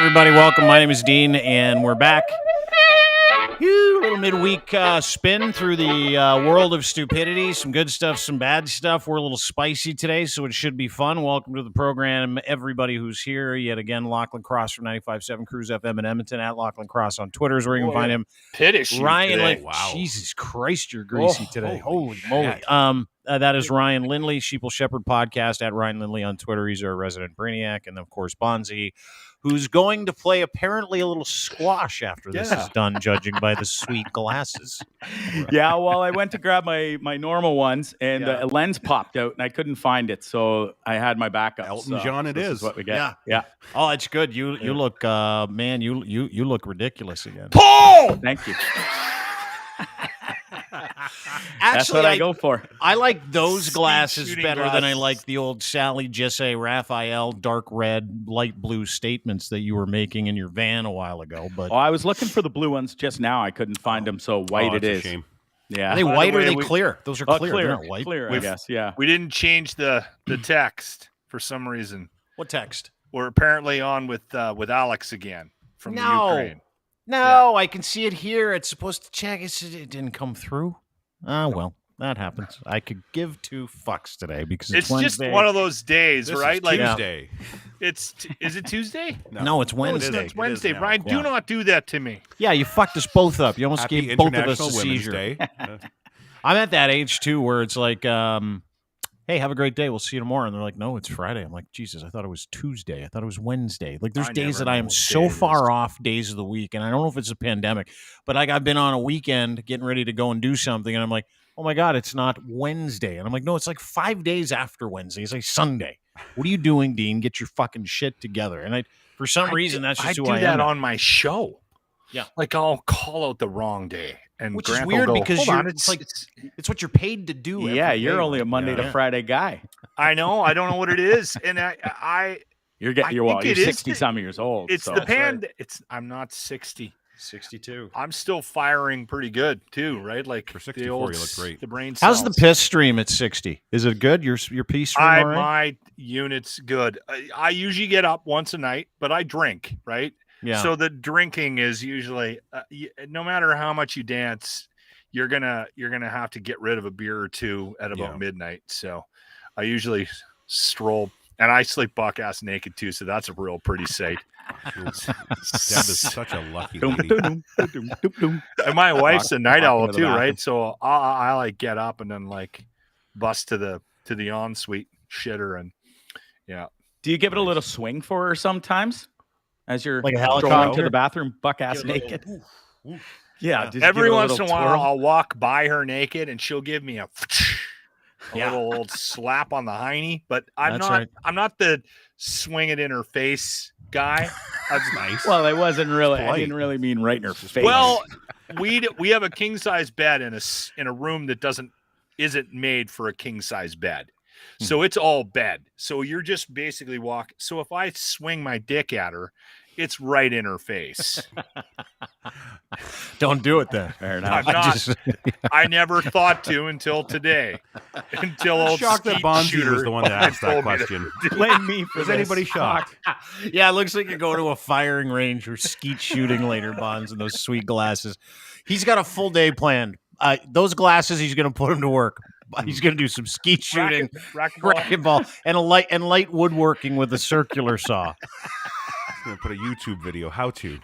everybody. Welcome. My name is Dean, and we're back. A little midweek spin through the world of stupidity. Some good stuff, some bad stuff. We're a little spicy today, so it should be fun. Welcome to the program, everybody who's here. Yet again, Lachlan Cross from 95.7 Cruise FM in Edmonton, at Lachlan Cross on Twitter is where you can find him. Ryan Lindley. Wow. Jesus Christ, you're greasy today. Holy moly. That is Ryan Lindley, Sheeple Shepherd Podcast, at Ryan Lindley on Twitter. He's our resident brainiac. And, of course, Bonzi, who's going to play apparently a little squash after this is done, judging by the sweet glasses. Yeah, well, I went to grab my normal ones, and a lens popped out, and I couldn't find it, so I had my backup. Elton John, it is what we get. Yeah. Oh, it's good. You look, man, you look ridiculous again. Paul! Thank you. Actually, that's what I go for. I like those glasses better than I like the old Sally Jesse Raphael dark red, light blue statements that you were making in your van a while ago. But I was looking for the blue ones just now. I couldn't find them, so white it is. A shame. Yeah. Are they white or are they clear? Those are clear. Clear. They're not white. Clear, I guess. Yeah. We didn't change the text for some reason. What text? We're apparently on with Alex again from the Ukraine. No, I can see it here. It's supposed to check. It didn't come through. Well, that happens. I could give two fucks today because it's just one of those days, this right? Is Tuesday. Is it Tuesday? No, it's Wednesday. It's Wednesday. Brian, do not do that to me. Yeah, you fucked us both up. You almost Happy gave both of us International a Women's seizure. Day. I'm at that age too where it's like, hey, have a great day. We'll see you tomorrow. And they're like, no, it's Friday. I'm like, Jesus, I thought it was Tuesday. I thought it was Wednesday. Like, there's days that I am so far off days of the week, and I don't know if it's a pandemic, but like I've been on a weekend getting ready to go and do something, and I'm like, oh my God, it's not Wednesday. And I'm like, no, it's like 5 days after Wednesday. It's like Sunday. What are you doing, Dean? Get your fucking shit together. And for some reason, that's just who I am. I do that on my show. Yeah. Like, I'll call out the wrong day. And which Grant is weird will go, because it's what you're paid to do. Yeah, you're only a Monday to Friday guy. I know. I don't know what it is. And you're 60 some years old. It's the I'm not 60. 62. I'm still firing pretty good too, right? Like for 64, you look great. The brain cells. How's the piss stream at 60? Is it good? Your piss stream, all right? My unit's good. I usually get up once a night, but I drink, right? Yeah. So the drinking is usually, no matter how much you dance, you're gonna have to get rid of a beer or two at about midnight. So I usually stroll, and I sleep buck ass naked too. So that's a real pretty sight. Deb is such a lucky lady. And my wife's a night owl too, right? So I like get up and then like bust to the ensuite shitter and Do you give it a little swing for her sometimes? As you're like going to the bathroom, buck ass naked. Yeah. Every once in a while, I'll walk by her naked, and she'll give me a little old slap on the hiney. But I'm not the swing it in her face guy. That's nice. Well, it wasn't really. I didn't really mean right in her face. Well, we have a king size bed in a room that isn't made for a king size bed. So it's all bed. So you're just basically walking. So if I swing my dick at her, it's right in her face. Don't do it then. Fair enough. I never thought to until today. Until old shocked that Bonzi shooter was the one that asked that question. Blame me for Was anybody shocked? Yeah, it looks like you're going to a firing range or skeet shooting later, Bonds, in those sweet glasses. He's got a full day planned. Those glasses, he's going to put them to work. He's going to do some skeet shooting, racquetball, and light woodworking with a circular saw. He's going to put a YouTube video, how to.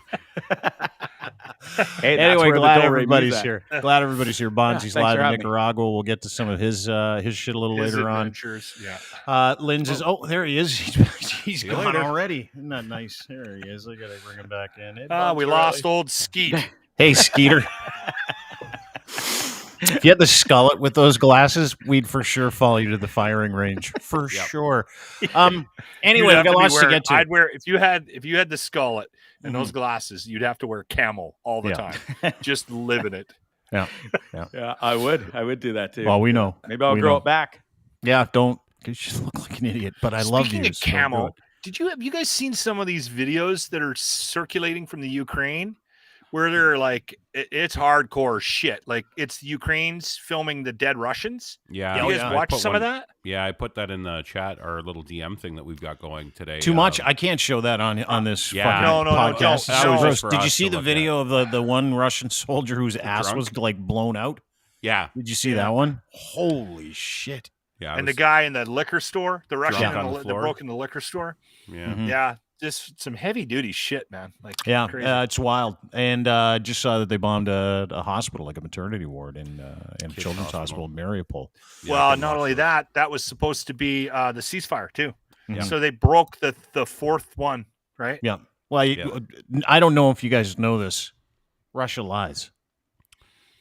Hey, anyway, glad everybody's here. Glad everybody's here. Bonzi's live in Nicaragua. We'll get to some of his shit a little later adventures. On. Linz is. Oh, there he is. He's gone already. Isn't that nice? There he is. I got to bring him back in. We lost old Skeet. Hey, Skeeter. If you had the skullet with those glasses, we'd for sure follow you to the firing range. For sure. Anyway, we got lots to get to. I'd wear if you had the skullet and those glasses, you'd have to wear camel all the time. Just live in it. Yeah. I would do that too. Well, we know. Maybe I'll grow it back. Yeah, don't. You just look like an idiot. But I love you. Speaking of camel, have you guys seen some of these videos that are circulating from the Ukraine? where they're like, it's hardcore shit. Like it's Ukraine's filming the dead Russians. Yeah. You guys I watch put some of that? Yeah, I put that in the chat, our little DM thing that we've got going today. Too much. I can't show that on this yeah. fucking No, podcast. no, It's so no. gross. For Did you us see to the look video of the one Russian soldier whose ass drunk? was like blown out? Yeah. Did you see that one? Holy shit! Yeah. And the guy in the liquor store, the Russian Drunk in on the the floor. broke in the liquor store. Yeah. Mhm. Yeah, just some heavy duty shit, man. Like Yeah, crazy. it's wild. And just saw that they bombed a hospital, like a maternity ward in a children's hospital in Mariupol. Yeah, well, I've been not only watching that was supposed to be the ceasefire too. Yeah. So they broke the fourth one, right? Yeah. Well, I don't know if you guys know this. Russia lies.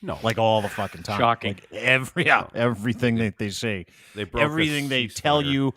No. Like all the fucking time. Shocking. Like everything that they say. They broke a Everything they tell ceasefire. you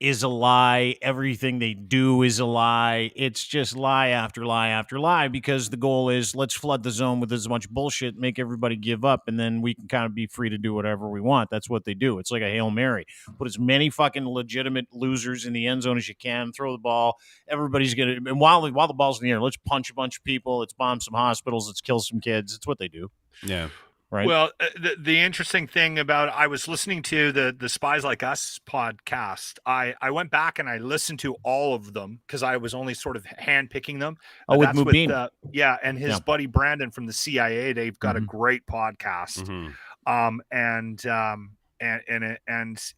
is a lie. Everything they do is a lie. It's just lie after lie after lie because the goal is let's flood the zone with as much bullshit, make everybody give up, and then we can kind of be free to do whatever we want. That's what they do. It's like a Hail Mary. Put as many fucking legitimate losers in the end zone as you can. Throw the ball. Everybody's going to – and while the ball's in the air, let's punch a bunch of people. Let's bomb some hospitals. Let's kill some kids. It's what they do. Yeah. Right. Well, the interesting thing about I was listening to the Spies Like Us podcast. I went back and I listened to all of them because I was only sort of handpicking them. Oh, with That's Mubin. and his buddy Brandon from the CIA. They've got a great podcast. Mhm. And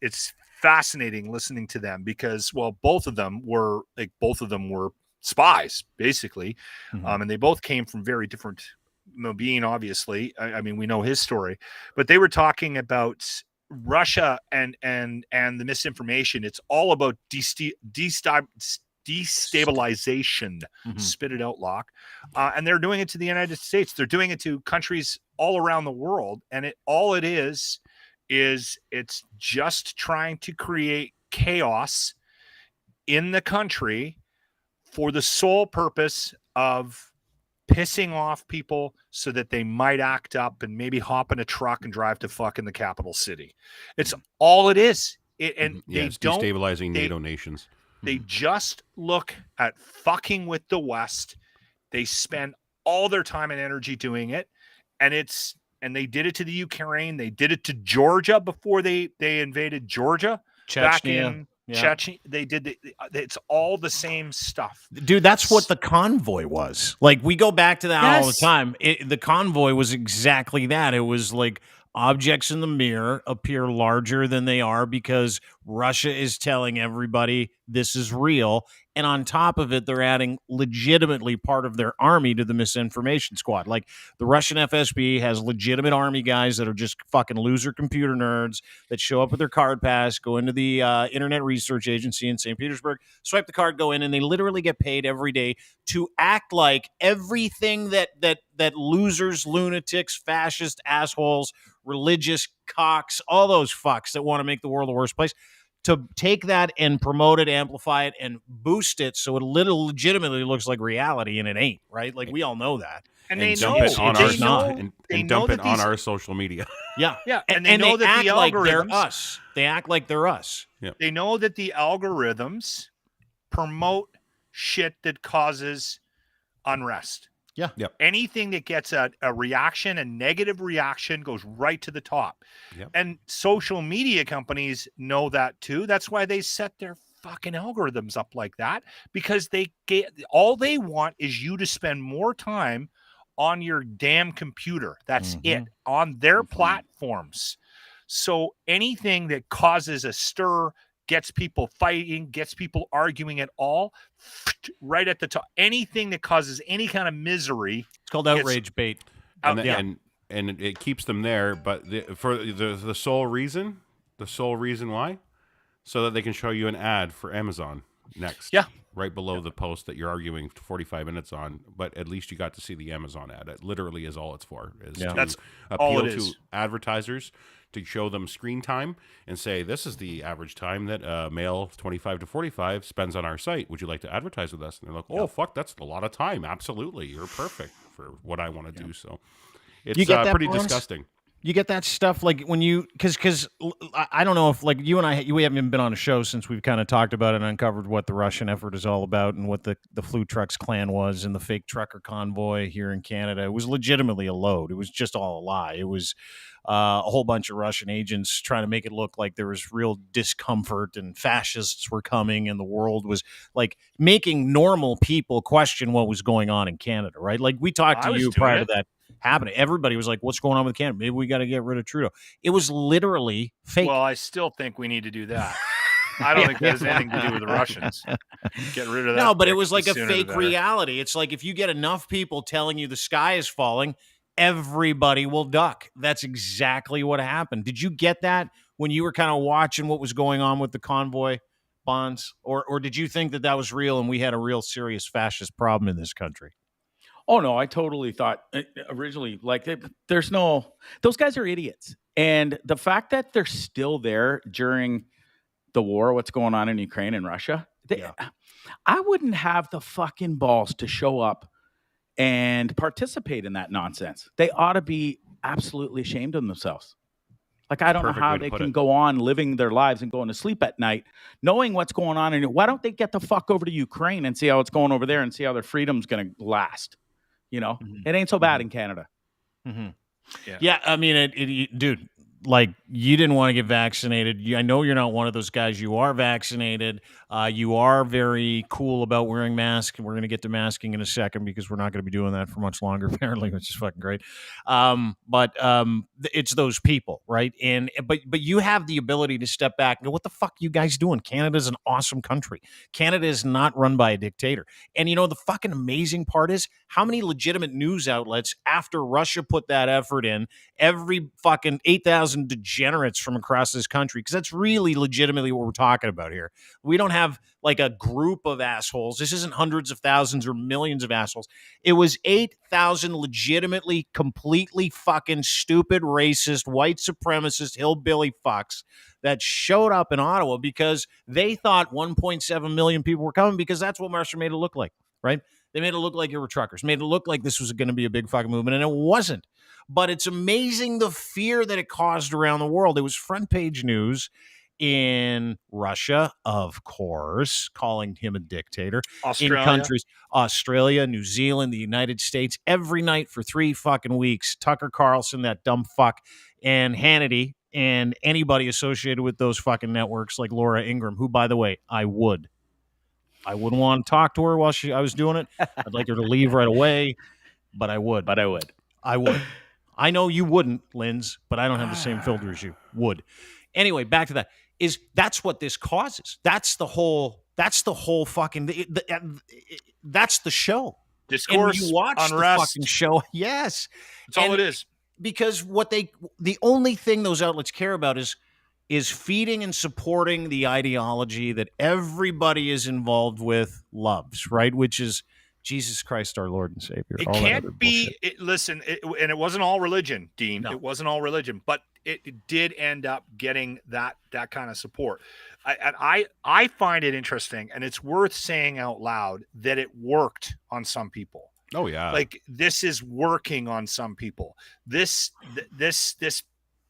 it's fascinating listening to them because both of them were spies basically, and they both came from very different. Mobeen, obviously, I mean, we know his story, but they were talking about Russia and the misinformation. It's all about destabilization. Spit it out, Locke. And they're doing it to the United States. They're doing it to countries all around the world, and all it is it's just trying to create chaos in the country for the sole purpose of pissing off people so that they might act up and maybe hop in a truck and drive to fucking the capital city. It's all it is. And it's destabilizing NATO nations. They just look at fucking with the West. They spend all their time and energy doing it. And they did it to the Ukraine. They did it to Georgia before they invaded Georgia. Chechnya. Back in Chechnya. They did it's all the same stuff. Dude, that's what the convoy was. Like, we go back to that all the time. The convoy was exactly that. It was like objects in the mirror appear larger than they are because Russia is telling everybody this is real. And on top of it, they're adding legitimately part of their army to the misinformation squad. Like, the Russian FSB has legitimate army guys that are just fucking loser computer nerds that show up with their card pass, go into the Internet Research Agency in St. Petersburg, swipe the card, go in, and they literally get paid every day to act like everything that losers, lunatics, fascist assholes, religious cocks, all those fucks that want to make the world a worse place, to take that and promote it, amplify it, and boost it so it legitimately looks like reality, and it ain't, right? Like, we all know that. And they dump know it on they our know- they and know dump that it on these- our social media. Yeah. Yeah, And they know they that act the like they're algorithms us. They act like they're us. They know that the algorithms promote shit that causes unrest. Yeah. Yep. Anything that gets a reaction, a negative reaction, goes right to the top. Yep. And social media companies know that too. That's why they set their fucking algorithms up like that, because all they want is you to spend more time on your damn computer. That's it, on their platforms. So anything that causes a stir, gets people fighting, gets people arguing at all, right at the top. Anything that causes any kind of misery. It's called outrage bait. And it keeps them there, but for the sole reason why? So that they can show you an ad for Amazon next. Yeah. Right below the post that you're arguing 45 minutes on, but at least you got to see the Amazon ad. It literally is all it's for. That's appeal all it to is. advertisers, to show them screen time and say, this is the average time that a male 25 to 45 spends on our site. Would you like to advertise with us? And they're like, oh, fuck, that's a lot of time. Absolutely. You're perfect for what I want to do. So it's You get that, pretty Bones? disgusting. You get that stuff like when you because I don't know if like you and I we haven't even been on a show since we've kind of talked about and uncovered what the Russian effort is all about and what the Flu Trucks clan was and the fake trucker convoy here in Canada. It was legitimately a load. It was just all a lie. It was a whole bunch of Russian agents trying to make it look like there was real discomfort and fascists were coming and the world was like making normal people question what was going on in Canada, right? Like we talked to you prior to that happening. Everybody was like, what's going on with Canada? Maybe we got to get rid of Trudeau. It was literally fake. Well, I still think we need to do that. I don't think that has anything to do with the Russians. Get rid of that. No, but it was like a fake reality. It's like if you get enough people telling you the sky is falling, everybody will duck. That's exactly what happened. Did you get that when you were kind of watching what was going on with the convoy bonds? Or did you think that that was real and we had a real serious fascist problem in this country? Oh, no, I totally thought originally, like, those guys are idiots. And the fact that they're still there during the war, what's going on in Ukraine and Russia, I wouldn't have the fucking balls to show up and participate in that nonsense. They ought to be absolutely ashamed of themselves. Like, I don't know how they can go on living their lives and going to sleep at night, knowing what's going on. And why don't they get the fuck over to Ukraine and see how it's going over there and see how their freedom's going to last? You know, It ain't so bad in Canada. Mm-hmm. Yeah, I mean, dude, like you didn't want to get vaccinated. I know you're not one of those guys. You are vaccinated. You are very cool about wearing masks. We're going to get to masking in a second because we're not going to be doing that for much longer, apparently, which is fucking great. But it's those people, right? And but you have the ability to step back and go, what the fuck are you guys doing? Canada's an awesome country. Canada is not run by a dictator. And you know, the fucking amazing part is how many legitimate news outlets after Russia put that effort in, every fucking 8,000 degenerates from across this country, because that's really legitimately what we're talking about here. We don't have like a group of assholes. This isn't hundreds of thousands or millions of assholes. It was 8,000 legitimately, completely fucking stupid, racist, white supremacist, hillbilly fucks that showed up in Ottawa because they thought 1.7 million people were coming because that's what Marshall made it look like, right? They made it look like you were truckers, made it look like this was going to be a big fucking movement, and it wasn't. But it's amazing the fear that it caused around the world. It was front page news in Russia, of course, calling him a dictator. Australia. In countries, Australia, New Zealand, the United States, every night for 3 fucking weeks. Tucker Carlson, that dumb fuck, and Hannity, and anybody associated with those fucking networks like Laura Ingraham, who, by the way, I wouldn't want to talk to her while I was doing it. I'd like her to leave right away, but I would. I would. I know you wouldn't, Linz, but I don't have the same filter as you would. Anyway, back to that. That's what this causes. That's the whole fucking, that's the show. Discourse, and you watch unrest. The fucking show. Yes. That's all it is. Because the only thing those outlets care about is feeding and supporting the ideology that everybody is involved with loves, right? Which is Jesus Christ, our Lord and Savior. It can't be. And it wasn't all religion, Dean. No. It wasn't all religion, but it did end up getting that kind of support. I find it interesting, and it's worth saying out loud that it worked on some people. Oh yeah, like this is working on some people. This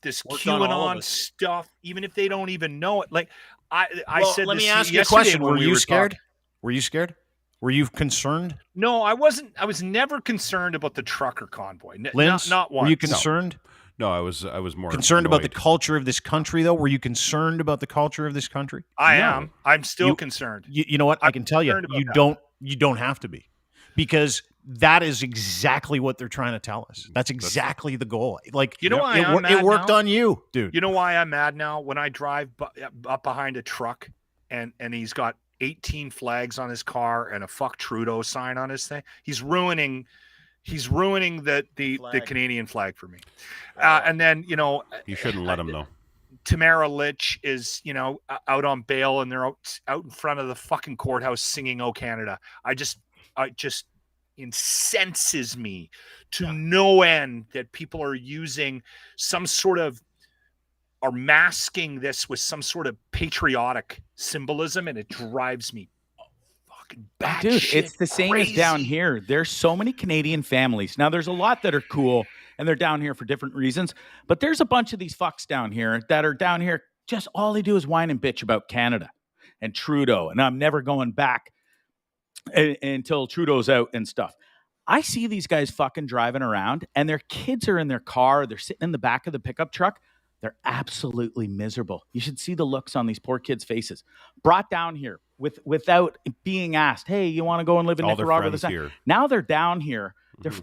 QAnon stuff, even if they don't even know it. Like I said, let me ask you a question. Were you scared? Were you scared? Were you concerned? No, I wasn't. I was never concerned about the trucker convoy. Linz, not once. Were you concerned? No, I was more concerned annoyed. about the culture of this country, though. Were you concerned about the culture of this country? I am. I'm still concerned. You know what? I can tell you, you don't have to be, because that is exactly what they're trying to tell us. That's exactly the goal. Like, you know why I'm mad it worked now? On you, dude. You know why I'm mad now? When I drive up behind a truck and he's got 18 flags on his car and a "fuck Trudeau" sign on his thing. He's ruining the Canadian flag for me. And then, you shouldn't let him know. Tamara Litch is, out on bail, and they're out in front of the fucking courthouse singing "Oh Canada." I just incenses me to no end that people are using some sort of, are masking this with some sort of patriotic symbolism, and it drives me fucking batshit. Dude, it's the same crazy. As down here. There's so many Canadian families. Now, there's a lot that are cool and they're down here for different reasons. But there's a bunch of these fucks down here that are down here. Just all they do is whine and bitch about Canada and Trudeau. And I'm never going back until Trudeau's out and stuff. I see these guys fucking driving around and their kids are in their car. They're sitting in the back of the pickup truck. They're absolutely miserable. You should see the looks on these poor kids' faces. Brought down here without being asked, hey, you want to go and live in Nicaragua? Now they're down here.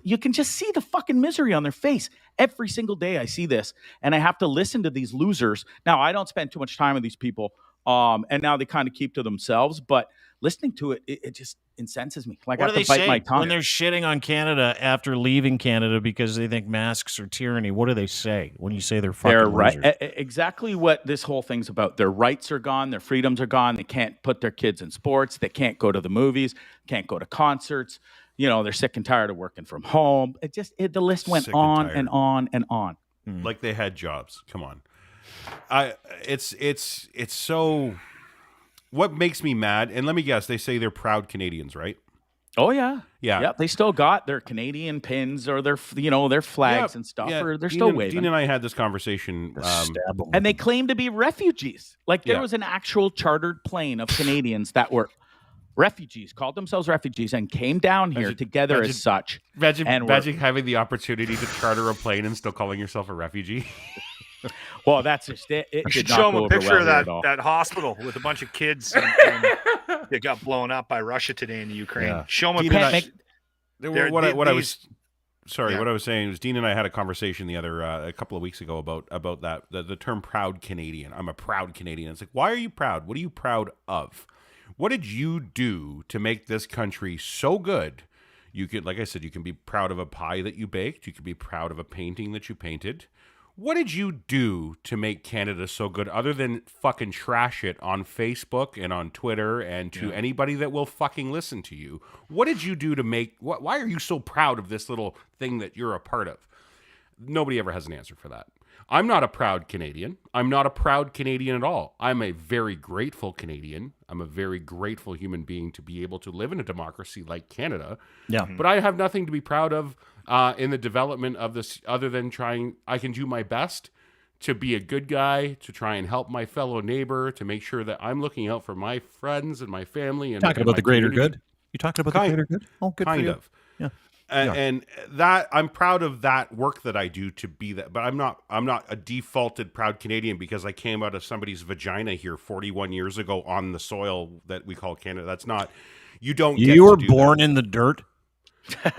You can just see the fucking misery on their face. Every single day I see this, and I have to listen to these losers. Now, I don't spend too much time with these people, and now they kind of keep to themselves, but listening to it, it just incenses me. Like, I have to bite my tongue. When they're shitting on Canada after leaving Canada because they think masks are tyranny, what do they say when you say they're fucking losers? Right. Exactly what this whole thing's about. Their rights are gone. Their freedoms are gone. They can't put their kids in sports. They can't go to the movies, can't go to concerts. You know, they're sick and tired of working from home. The list went on and on and on. Like they had jobs. Come on. It's so... What makes me mad, and let me guess, they say they're proud Canadians, right? Oh, yeah. Yeah. Yep, they still got their Canadian pins or their flags and stuff, or they're still waving. Dean and I had this conversation. And they claim to be refugees. Like, there was an actual chartered plane of Canadians that were refugees, called themselves refugees, and came down here together as such. Imagine having the opportunity to charter a plane and still calling yourself a refugee. Well, that's just it. You should show them a picture of that hospital with a bunch of kids and they got blown up by Russia today in the Ukraine. Yeah. Show them what I was saying was Dean and I had a conversation a couple of weeks ago about that the term proud Canadian. I'm a proud Canadian. It's like, why are you proud? What are you proud of? What did you do to make this country so good? You could, like I said, you can be proud of a pie that you baked. You could be proud of a painting that you painted. What did you do to make Canada so good other than fucking trash it on Facebook and on Twitter and to anybody that will fucking listen to you? What did you do to make... Why are you so proud of this little thing that you're a part of? Nobody ever has an answer for that. I'm not a proud Canadian. I'm not a proud Canadian at all. I'm a very grateful Canadian. I'm a very grateful human being to be able to live in a democracy like Canada. Yeah. But I have nothing to be proud of in the development of this other than I can do my best to be a good guy, to try and help my fellow neighbor, to make sure that I'm looking out for my friends and my family. And talking about the greater good? You talking about the greater good? Oh, good for you. Kind of. Yeah. And that I'm proud of that work that I do to be that, but I'm not a defaulted proud Canadian because I came out of somebody's vagina here 41 years ago on the soil that we call Canada. That's not, you don't get you were born in the dirt.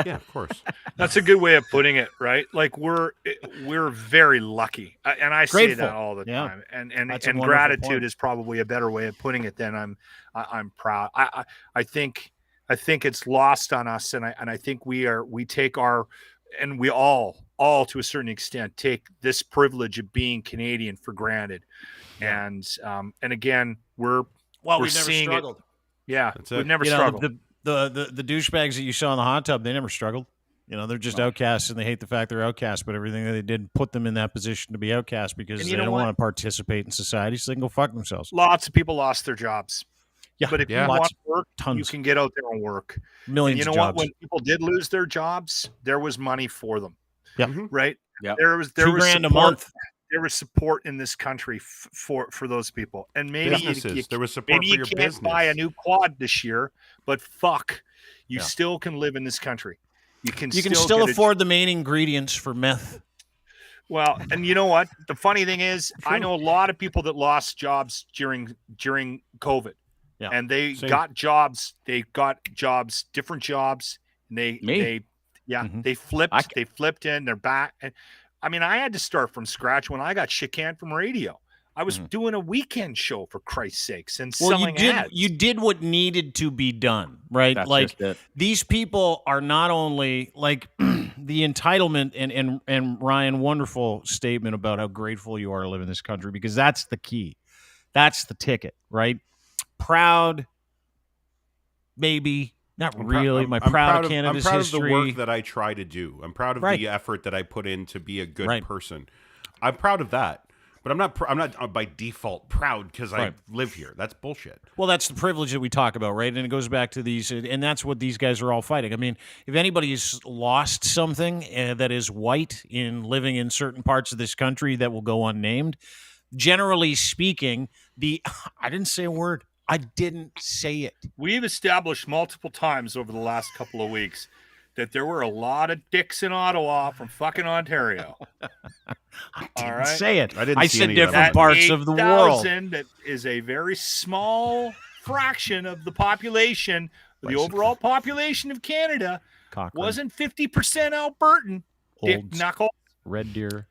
Yeah, of course. That's a good way of putting it, right? Like we're very lucky, and I say that all the time. And gratitude is probably a better way of putting it than I'm proud. I think it's lost on us, and I think we take our, and we all to a certain extent take this privilege of being Canadian for granted, and again we've never struggled. We've never struggled. The douchebags that you saw in the hot tub, they never struggled. You know, they're just outcasts, and they hate the fact they're outcasts. But everything that they did put them in that position to be outcasts because they don't want to participate in society, so they can go fuck themselves. Lots of people lost their jobs. Yeah, but if you want to work, you can get out there and work. Millions. And you know what? When people did lose their jobs, there was money for them. Yeah. Right. Yeah. There was $2,000 a month. There was support in this country for those people, and maybe there was support maybe for you your can't business. buy a new quad this year, but fuck, you still can live in this country. You can still afford the main ingredients for meth. Well, and you know what? The funny thing is, I know a lot of people that lost jobs during COVID. Yeah. And they got jobs. They got jobs, different jobs. And they flipped in. They're back. And I mean, I had to start from scratch when I got shit canned from radio. I was doing a weekend show, for Christ's sakes, and selling ads. You did what needed to be done, right? That's like these people are not only like the entitlement and Ryan, wonderful statement about how grateful you are to live in this country, because that's the key. That's the ticket, right? Proud, maybe. Not really. I'm proud of Canada's history. I'm proud of the work that I try to do. I'm proud of the effort that I put in to be a good person. I'm proud of that. But I'm not by default proud because Right. I live here. That's bullshit. Well, that's the privilege that we talk about, right? And it goes back to these, and that's what these guys are all fighting. I mean, if anybody's lost something that is white in living in certain parts of this country that will go unnamed, generally speaking, I didn't say a word. I didn't say it. We've established multiple times over the last couple of weeks that there were a lot of dicks in Ottawa from fucking Ontario. I All didn't right. say it. I didn't I see said any of them. different That parts of the world. 8,000 that is a very small fraction of the population. The overall population of Canada Cochrane, wasn't 50% Albertan. Dick Olds, knuckle. Red Deer.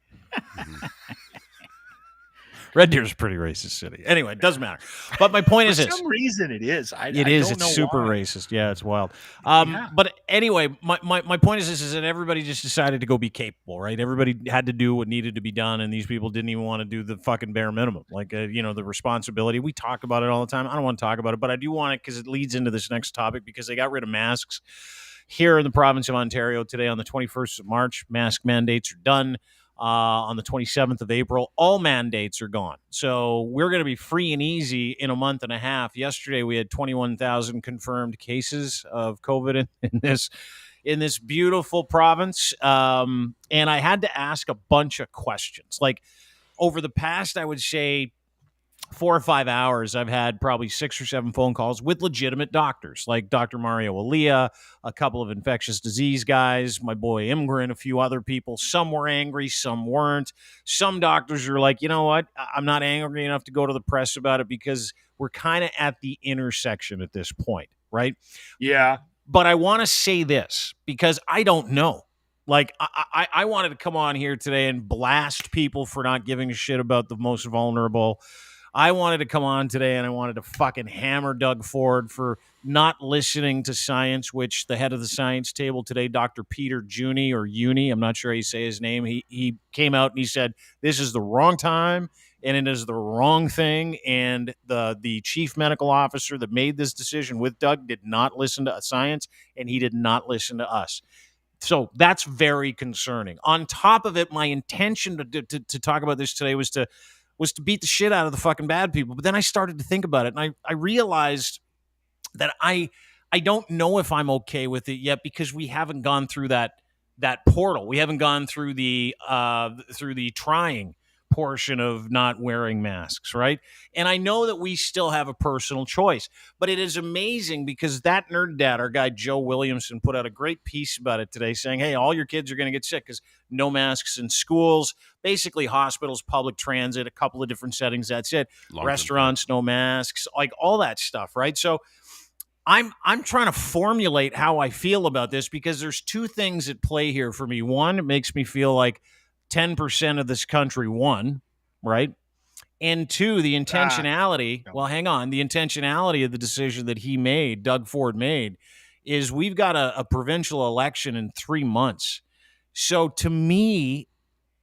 Red Deer's a pretty racist city. Anyway, it doesn't matter. But my point is For this. some reason it is. I It is. don't It's know super why. racist. Yeah, it's wild. Yeah. But anyway, my point is this: is that everybody just decided to go be capable, right? Everybody had to do what needed to be done, and these people didn't even want to do the fucking bare minimum, like the responsibility. We talk about it all the time. I don't want to talk about it, but I do want it because it leads into this next topic. Because they got rid of masks here in the province of Ontario today on the 21st of March. Mask mandates are done. On the 27th of April, all mandates are gone. So we're going to be free and easy in a month and a half. Yesterday, we had 21,000 confirmed cases of COVID in this beautiful province. And I had to ask a bunch of questions. Like over the past, I would say, 4 or 5 hours, I've had probably 6 or 7 phone calls with legitimate doctors, like Dr. Mario Alia, a couple of infectious disease guys, my boy Imgrin, a few other people. Some were angry, some weren't. Some doctors are like, you know what? I'm not angry enough to go to the press about it because we're kind of at the intersection at this point, right? Yeah. But I want to say this because I don't know. Like, I wanted to come on here today and blast people for not giving a shit about the most vulnerable. I wanted to come on today and I wanted to fucking hammer Doug Ford for not listening to science, which the head of the science table today, Dr. Peter Juni or Uni, I'm not sure how you say his name. He came out and he said, this is the wrong time and it is the wrong thing. And the chief medical officer that made this decision with Doug did not listen to science and he did not listen to us. So that's very concerning. On top of it, my intention to talk about this today was to beat the shit out of the fucking bad people. But then I started to think about it, and I realized that I don't know if I'm okay with it yet because we haven't gone through that portal. We haven't gone through the trying portion of not wearing masks, right? And I know that we still have a personal choice, but it is amazing because that nerd dad, our guy Joe Williamson, put out a great piece about it today saying, hey, all your kids are going to get sick because no masks in schools, basically hospitals, public transit, a couple of different settings, that's it. Restaurants, no masks, like all that stuff, right? So I'm trying to formulate how I feel about this because there's two things at play here for me. One, it makes me feel like 10% of this country won, right? And two, the intentionality, well, hang on, the intentionality of the decision that he made, Doug Ford made, is we've got a provincial election in 3 months. So to me,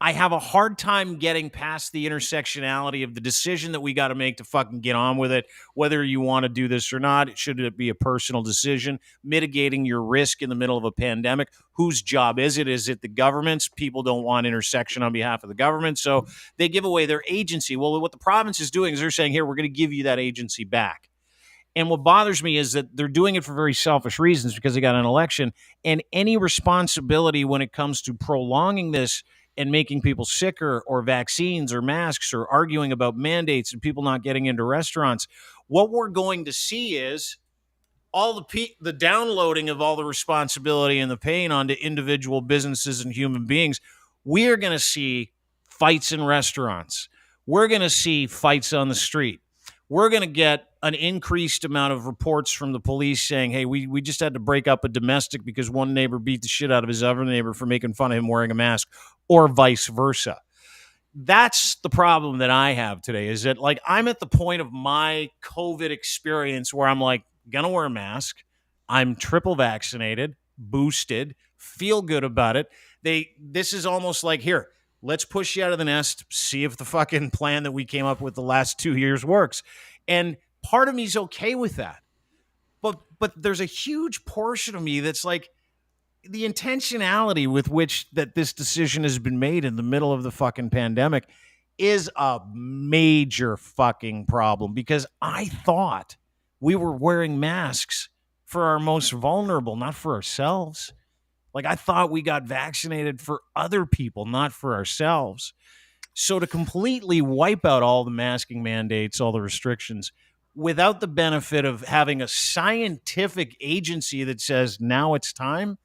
I have a hard time getting past the intersectionality of the decision that we got to make to fucking get on with it, whether you want to do this or not. Should it be a personal decision? Mitigating your risk in the middle of a pandemic. Whose job is it? Is it the government's? People don't want intersection on behalf of the government, so they give away their agency. Well, what the province is doing is they're saying, here, we're going to give you that agency back. And what bothers me is that they're doing it for very selfish reasons because they got an election, and any responsibility when it comes to prolonging this and making people sicker or vaccines or masks or arguing about mandates and people not getting into restaurants, what we're going to see is all the downloading of all the responsibility and the pain onto individual businesses and human beings. We are going to see fights in restaurants. We're going to see fights on the street. We're going to get an increased amount of reports from the police saying, hey, we just had to break up a domestic because one neighbor beat the shit out of his other neighbor for making fun of him wearing a mask, or vice versa. That's the problem that I have today, is that like I'm at the point of my COVID experience where I'm like, gonna wear a mask. I'm triple vaccinated, boosted, feel good about it. This is almost like, here, let's push you out of the nest, see if the fucking plan that we came up with the last 2 years works. And part of me is okay with that. But there's a huge portion of me that's like, the intentionality with which that this decision has been made in the middle of the fucking pandemic is a major fucking problem because I thought we were wearing masks for our most vulnerable, not for ourselves. Like, I thought we got vaccinated for other people, not for ourselves. So to completely wipe out all the masking mandates, all the restrictions, without the benefit of having a scientific agency that says now it's time,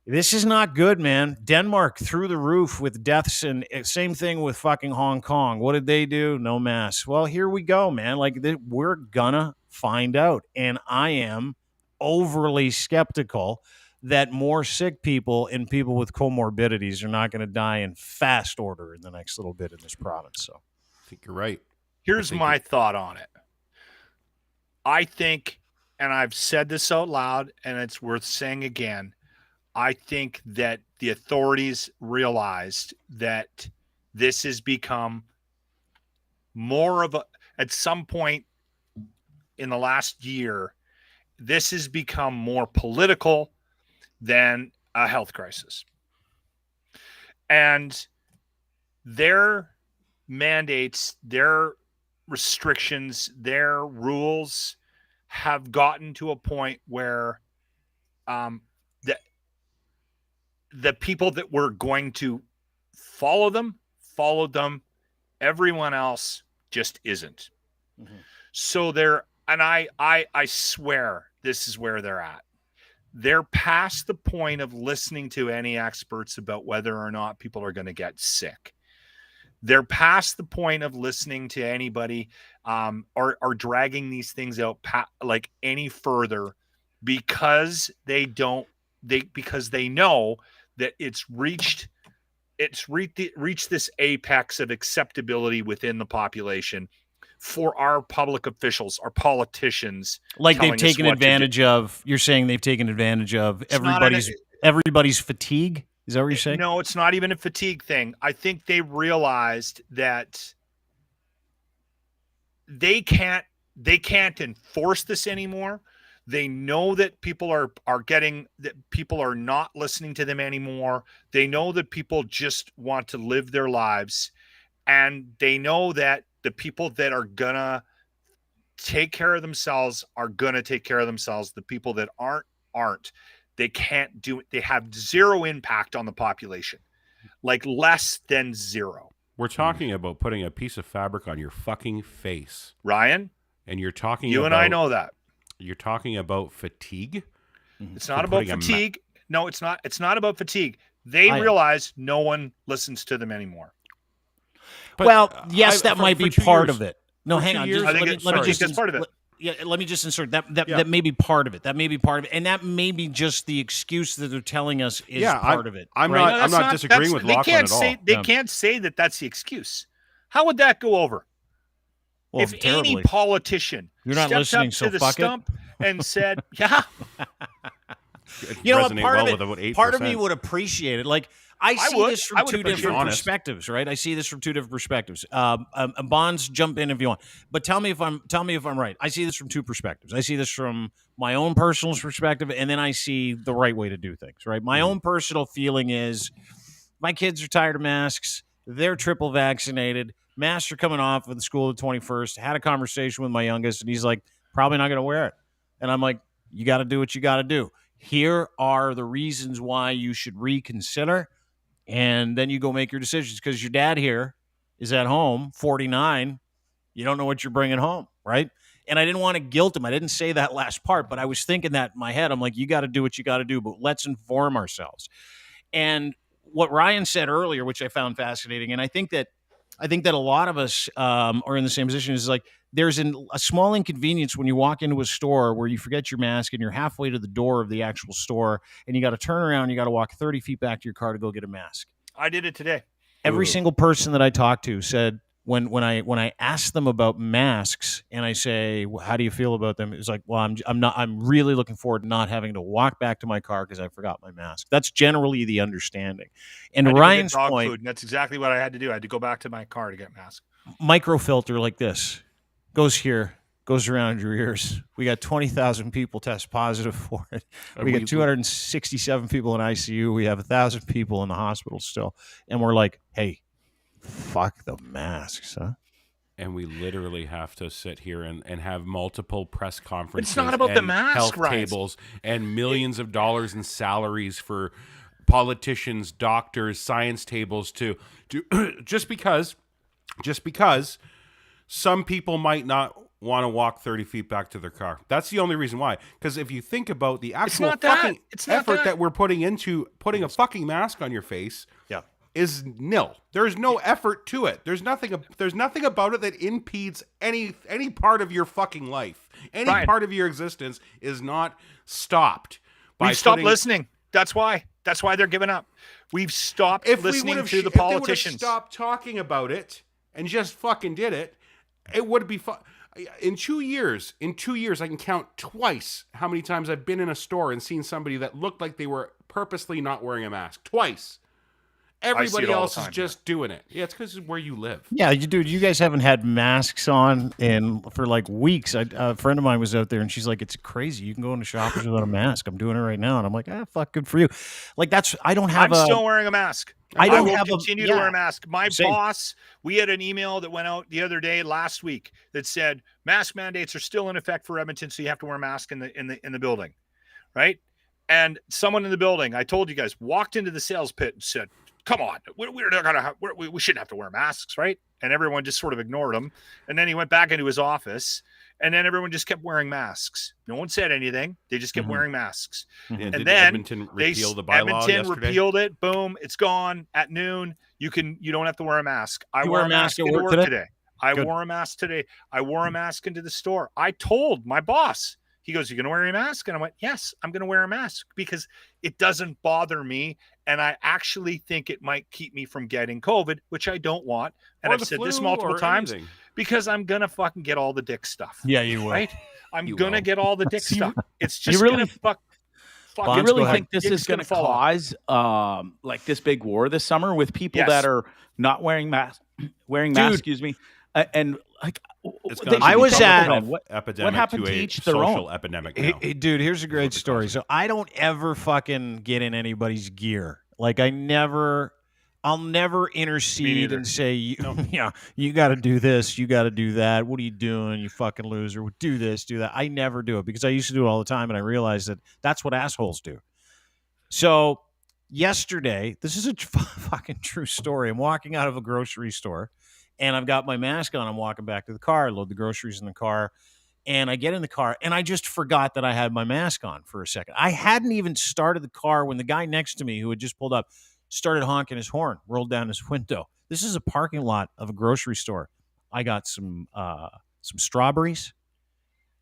this is not good, man. Denmark through the roof with deaths, and same thing with fucking Hong Kong. What did they do? No masks. Well, here we go, man. Like, we're gonna find out. And I am overly skeptical that more sick people and people with comorbidities are not going to die in fast order in the next little bit in this province. So I think you're right. Here's my thought on it. I think, and I've said this out loud, and it's worth saying again, I think that the authorities realized that this has become more of a, at some point in the last year, this has become more political than a health crisis. And their mandates, their restrictions, their rules have gotten to a point where the people that were going to follow them. Everyone else just isn't. Mm-hmm. So I swear this is where they're at. They're past the point of listening to any experts about whether or not people are going to get sick. They're past the point of listening to anybody or dragging these things out like any further because they know that it's reached this apex of acceptability within the population for our public officials, our politicians. Like they've taken advantage of, you're saying they've taken advantage of everybody's fatigue? Is that what you're saying? No, it's not even a fatigue thing. I think they realized that they can't enforce this anymore. They know that people are not listening to them anymore. They know that people just want to live their lives. And they know that the people that are gonna take care of themselves are gonna take care of themselves. The people that aren't. They can't do it. They have zero impact on the population, like less than zero. We're talking about putting a piece of fabric on your fucking face, Ryan. And you're talking. You and I know that. You're talking about fatigue. It's not about fatigue. No, it's not. It's not about fatigue. They realize no one listens to them anymore. But, yes, that might be part of it. No, hang on. I think that's part of it. Yeah, let me just insert that may be part of it. That may be part of it, and that may be just the excuse that they're telling us is part of it. I'm not disagreeing with Lachlan at all. They can't say that that's the excuse. How would that go over? Well, if any politician stepped up to the stump and said, "Yeah," you know, part of me would appreciate it. Like, I see this from two different perspectives, right? I see this from two different perspectives. Bonds, jump in if you want, but tell me if I'm right. I see this from two perspectives. I see this from my own personal perspective, and then I see the right way to do things. Right? My own personal feeling is my kids are tired of masks. They're triple vaccinated. Masks are coming off at the school of the 21st. Had a conversation with my youngest, and he's like, probably not going to wear it. And I'm like, you got to do what you got to do. Here are the reasons why you should reconsider. And then you go make your decisions because your dad here is at home, 49. You don't know what you're bringing home, right? And I didn't want to guilt him. I didn't say that last part, but I was thinking that in my head. I'm like, you got to do what you got to do, but let's inform ourselves. And what Ryan said earlier, which I found fascinating, and I think that a lot of us are in the same position, is like there's a small inconvenience when you walk into a store where you forget your mask and you're halfway to the door of the actual store and you got to turn around, you got to walk 30 feet back to your car to go get a mask. I did it today. Every single person that I talked to said when I asked them about masks and I say, well, how do you feel about them? It's like, well, I'm really looking forward to not having to walk back to my car because I forgot my mask. That's generally the understanding. And to Ryan's point, and that's exactly what I had to do. I had to go back to my car to get mask. Microfilter like this goes here, goes around your ears. We got 20,000 people test positive for it. We got 267 people in ICU. We have 1,000 people in the hospital still. And we're like, hey, Fuck the masks, huh? And we literally have to sit here and have multiple press conferences. It's not about the and mask, health Ryan. tables and millions of dollars in salaries for politicians, doctors, science tables to just because some people might not want to walk 30 feet back to their car. That's the only reason why. Because if you think about the actual fucking effort that we're putting into putting a fucking mask on your face, is nil. There's no effort to it. There's nothing about it that impedes any part of your fucking life. Any part of your existence is not stopped. We've stopped listening. That's why they're giving up. We've stopped listening to the politicians. If they would have stopped talking about it and just fucking did it, it would be fun. In 2 years, I can count twice how many times I've been in a store and seen somebody that looked like they were purposely not wearing a mask. Twice. Everybody else is just doing it. Yeah, it's because it's where you live. Yeah, dude, you guys haven't had masks on for like weeks. A friend of mine was out there, and she's like, "It's crazy. You can go into Shoppers without a mask." I'm doing it right now, and I'm like, fuck, good for you. Like I'm still wearing a mask. I will continue to wear a mask. My boss, we had an email that went out the other day last week that said mask mandates are still in effect for Edmonton, so you have to wear a mask in the building, right? And someone in the building, I told you guys, walked into the sales pit and said, "Come on, we're not gonna we shouldn't have to wear masks, right?" And everyone just sort of ignored him. And then he went back into his office, and then everyone just kept wearing masks. No one said anything. They just kept wearing masks. And then Edmonton repeal the bylaw Edmonton yesterday? repealed it. Boom, it's gone at noon. You don't have to wear a mask. I You wore wear a mask at into work work today? today. I wore a mask today. I wore a mask into the store. I told my boss. He goes, "You going to wear a mask?" And I went, "Yes, I'm going to wear a mask because it doesn't bother me. And I actually think it might keep me from getting COVID, which I don't want." And I've said this multiple times because I'm going to fucking get all the dick stuff. Yeah, you will. Right? I'm going to get all the dick stuff. It's just you really going to fuck. You really think this is going to cause like this big war this summer with people that are not wearing masks, excuse me, and like I was at what happened to each their social own epidemic now. Hey, dude, here's a great story. So I don't ever fucking get in anybody's gear. Like I'll never intercede and say, "Yeah, you got to do this, you got to do that. What are you doing, you fucking loser? Do this, do that." I never do it because I used to do it all the time, and I realized that that's what assholes do. So yesterday, this is a fucking true story. I'm walking out of a grocery store, and I've got my mask on. I'm walking back to the car. I load the groceries in the car, and I get in the car, and I just forgot that I had my mask on for a second. I hadn't even started the car when the guy next to me, who had just pulled up, started honking his horn, rolled down his window. This is a parking lot of a grocery store. I got some strawberries.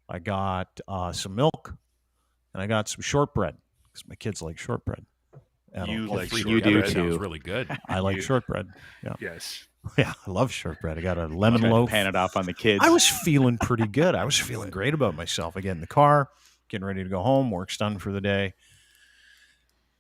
I got some milk, and I got some shortbread because my kids like shortbread. You like shortbread. You do That too. sounds really good. I like shortbread. Yeah. Yes. Yeah, I love shortbread. I got a lemon loaf. Pan it off on the kids. I was feeling pretty good. I was feeling great about myself. I get in the car, getting ready to go home. Work's done for the day.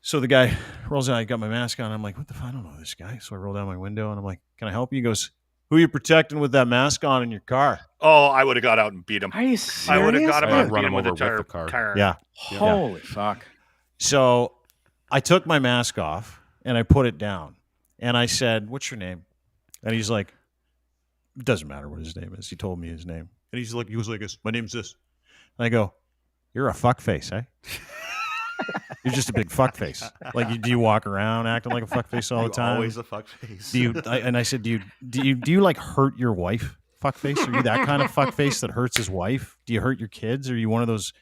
So the guy rolls out. I got my mask on. I'm like, "What the fuck? I don't know this guy." So I roll down my window, and I'm like, "Can I help you?" He goes, "Who are you protecting with that mask on in your car?" Oh, I would have got out and beat him. Are you serious? I would have got him out and Run beat him him with a over with the car. tire. Yeah. Holy fuck. So I took my mask off, and I put it down. And I said, "What's your name?" And he's like, "It doesn't matter what his name is." He told me his name. And he was like, "My name's this." And I go, "You're a fuckface, eh?" You're just a big fuckface. Like, do you walk around acting like a fuckface all the time? Always a fuckface. And I said, do you like hurt your wife, fuckface? Are you that kind of fuckface that hurts his wife? Do you hurt your kids? Are you one of those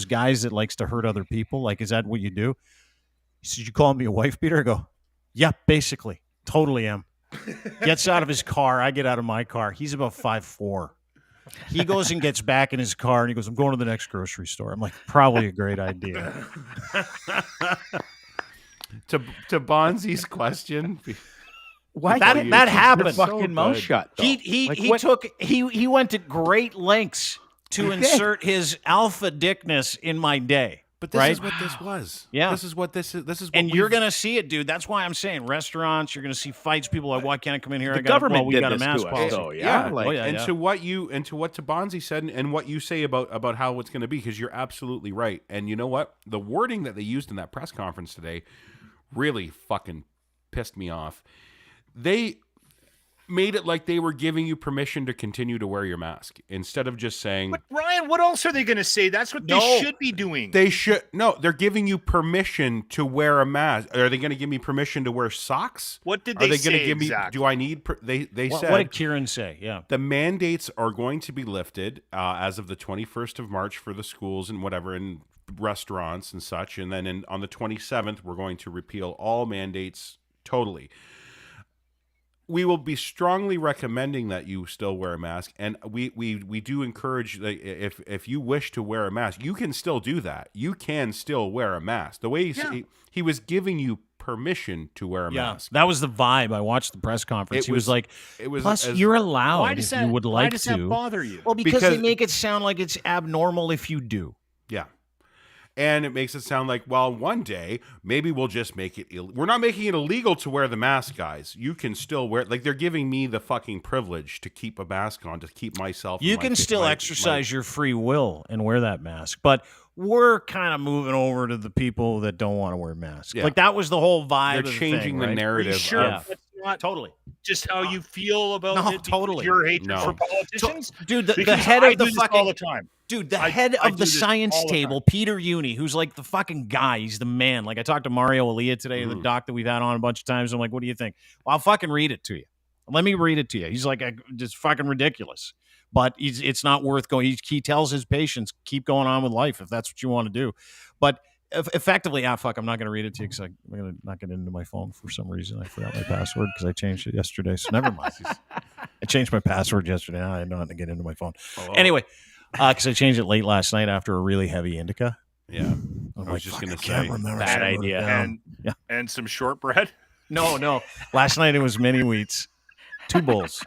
guys that likes to hurt other people? Like, is that what you do? He said, "You call me a wife beater?" I go, "Yeah, basically, totally am." Gets out of his car. I get out of my car. He's about 5'4". He goes and gets back in his car, and he goes, "I'm going to the next grocery store." I'm like, probably a great idea. to Bonzi's question, Why that happened. Fucking mouth shut. Though. He went to great lengths to insert his alpha dickness in my day. But this is what this was. Yeah. This is what this is. And you're going to see it, dude. That's why I'm saying restaurants, you're going to see fights. People are like, "Why can't I come in here?" The government we did got a this mask to us, policy. though, yeah. To what Bonzi said and what you say about how it's going to be, because you're absolutely right. And you know what? The wording that they used in that press conference today really fucking pissed me off. made it like they were giving you permission to continue to wear your mask instead of just saying. But Ryan, what else are they going to say? That's what they should be doing. They're giving you permission to wear a mask. Are they going to give me permission to wear socks? What did they say? Going to give exactly? me? Do I need? They said. What did Kieran say? Yeah, the mandates are going to be lifted as of the 21st of March for the schools and whatever, and restaurants and such, and then on the 27th we're going to repeal all mandates totally. We will be strongly recommending that you still wear a mask, and we do encourage, if you wish to wear a mask, you can still do that. You can still wear a mask. The way he was giving you permission to wear a mask. That was the vibe. I watched the press conference. He was like, plus you're allowed if you would like to. Why does that bother you? Well, because they make it sound like it's abnormal if you do. Yeah. And it makes it sound like, well, one day, maybe we'll just make it we're not making it illegal to wear the mask, guys. You can still wear it. Like, they're giving me the fucking privilege to keep a mask on, to keep myself. You can still exercise your free will and wear that mask. But we're kind of moving over to the people that don't want to wear masks. Yeah. Like, that was the whole vibe. They're changing the narrative. Sure, that's not totally just how you feel about it. Totally. Your hatred for politicians, dude. The head of the fucking all the time. Dude, the head of the science table, Peter Uni, who's like the fucking guy. He's the man. Like, I talked to Mario Elia today, the doc that we've had on a bunch of times. I'm like, what do you think? Well, I'll fucking read it to you. Let me read it to you. He's like, just fucking ridiculous. But it's not worth going. He tells his patients, keep going on with life if that's what you want to do. But effectively, fuck, I'm not going to read it to you because I'm going to not get into my phone for some reason. I forgot my password because I changed it yesterday. So never mind. I changed my password yesterday. Now I don't have to get into my phone. Anyway. Because I changed it late last night after a really heavy indica. Yeah. I was just going to say. Bad idea. And some shortbread? No. Last night it was mini wheats. 2 bowls.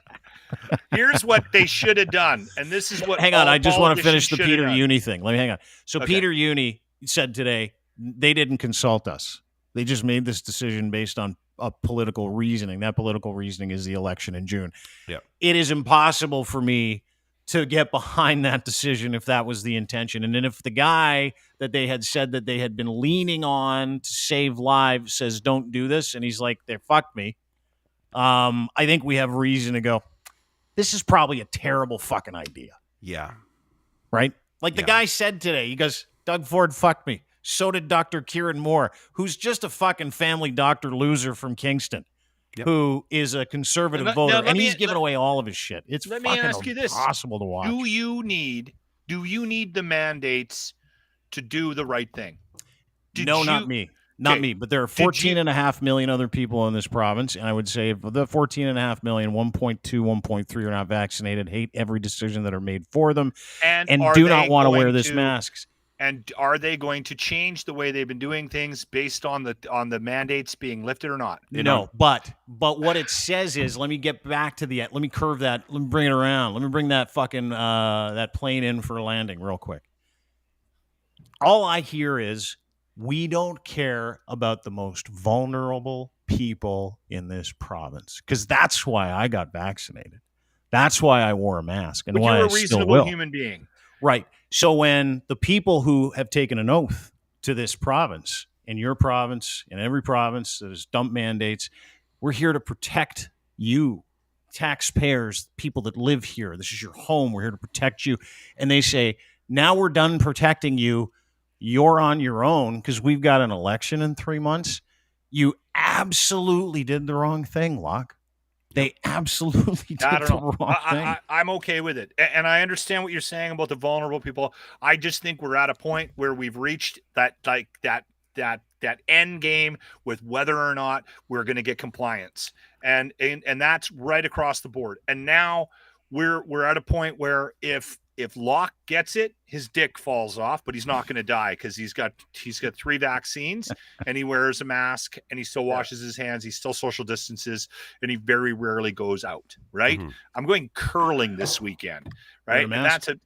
Here's what they should have done. And this is what. Hang on. I just want to finish the Peter Uni thing. Let me hang on. So okay. Peter Uni said today they didn't consult us. They just made this decision based on a political reasoning. That political reasoning is the election in June. Yeah. It is impossible for me to get behind that decision if that was the intention. And then if the guy that they had said that they had been leaning on to save lives says, don't do this, and he's like, they fucked me, I think we have reason to go, this is probably a terrible fucking idea. Yeah. Right? Like the guy said today, he goes, Doug Ford fucked me. So did Dr. Kieran Moore, who's just a fucking family doctor loser from Kingston. Yep. Who is a conservative voter, and he's giving away all of his shit. It's fucking impossible to watch. Do you need the mandates to do the right thing? Not me. Not me. But there are 14.5 million other people in this province, and I would say of the 14.5 million, 1.2, 1.3 are not vaccinated, hate every decision that are made for them, and do not want to wear this masks. And are they going to change the way they've been doing things based on the mandates being lifted or not? No, but what it says is, let me get back to let me curve that, let me bring it around. Let me bring that fucking that plane in for a landing real quick. All I hear is, we don't care about the most vulnerable people in this province, because that's why I got vaccinated. That's why I wore a mask, and why I still will. You're a reasonable human being. Right. So when the people who have taken an oath to this province, in your province, in every province that has dumped mandates, we're here to protect you, taxpayers, people that live here. This is your home. We're here to protect you. And they say, now we're done protecting you. You're on your own because we've got an election in 3 months. You absolutely did the wrong thing, Locke. They absolutely did the wrong thing. I'm okay with it. And I understand what you're saying about the vulnerable people. I just think we're at a point where we've reached that end game with whether or not we're going to get compliance. And that's right across the board. And now we're at a point where if Locke gets it, his dick falls off, but he's not going to die because he's got 3 vaccines and he wears a mask and he still washes his hands. He still social distances and he very rarely goes out. Right. Mm-hmm. I'm going curling this weekend. Right.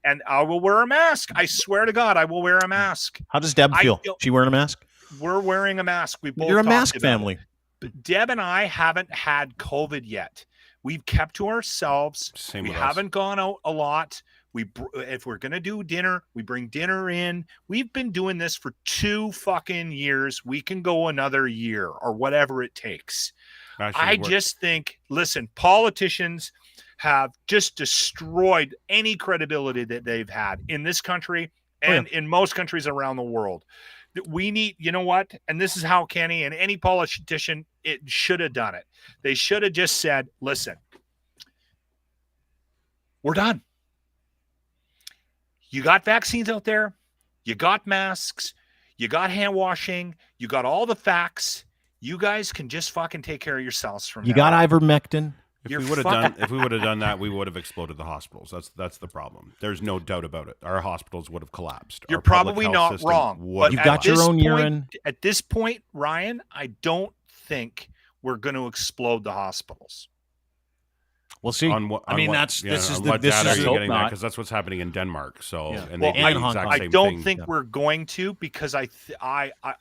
And I will wear a mask. I swear to God, I will wear a mask. How does Deb feel? She wearing a mask? We're wearing a mask. You're a mask family. But Deb and I haven't had COVID yet. We've kept to ourselves. We haven't gone out a lot. If we're going to do dinner, we bring dinner in. We've been doing this for 2 fucking years. We can go another year or whatever it takes. I just think, listen, politicians have just destroyed any credibility that they've had in this country and in most countries around the world. We need, you know what? And this is how Kenney and any politician, it should have done it. They should have just said, listen, we're done. You got vaccines out there. You got masks. You got hand washing. You got all the facts. You guys can just fucking take care of yourselves from now. You got ivermectin. If we would have done that, we would have exploded the hospitals. That's the problem. There's no doubt about it. Our hospitals would have collapsed. You're probably not wrong. But you've got your own urine. At this point, Ryan, I don't think we're going to explode the hospitals. We'll see. This is because that's what's happening in Denmark. So, and I don't think we're going to, because I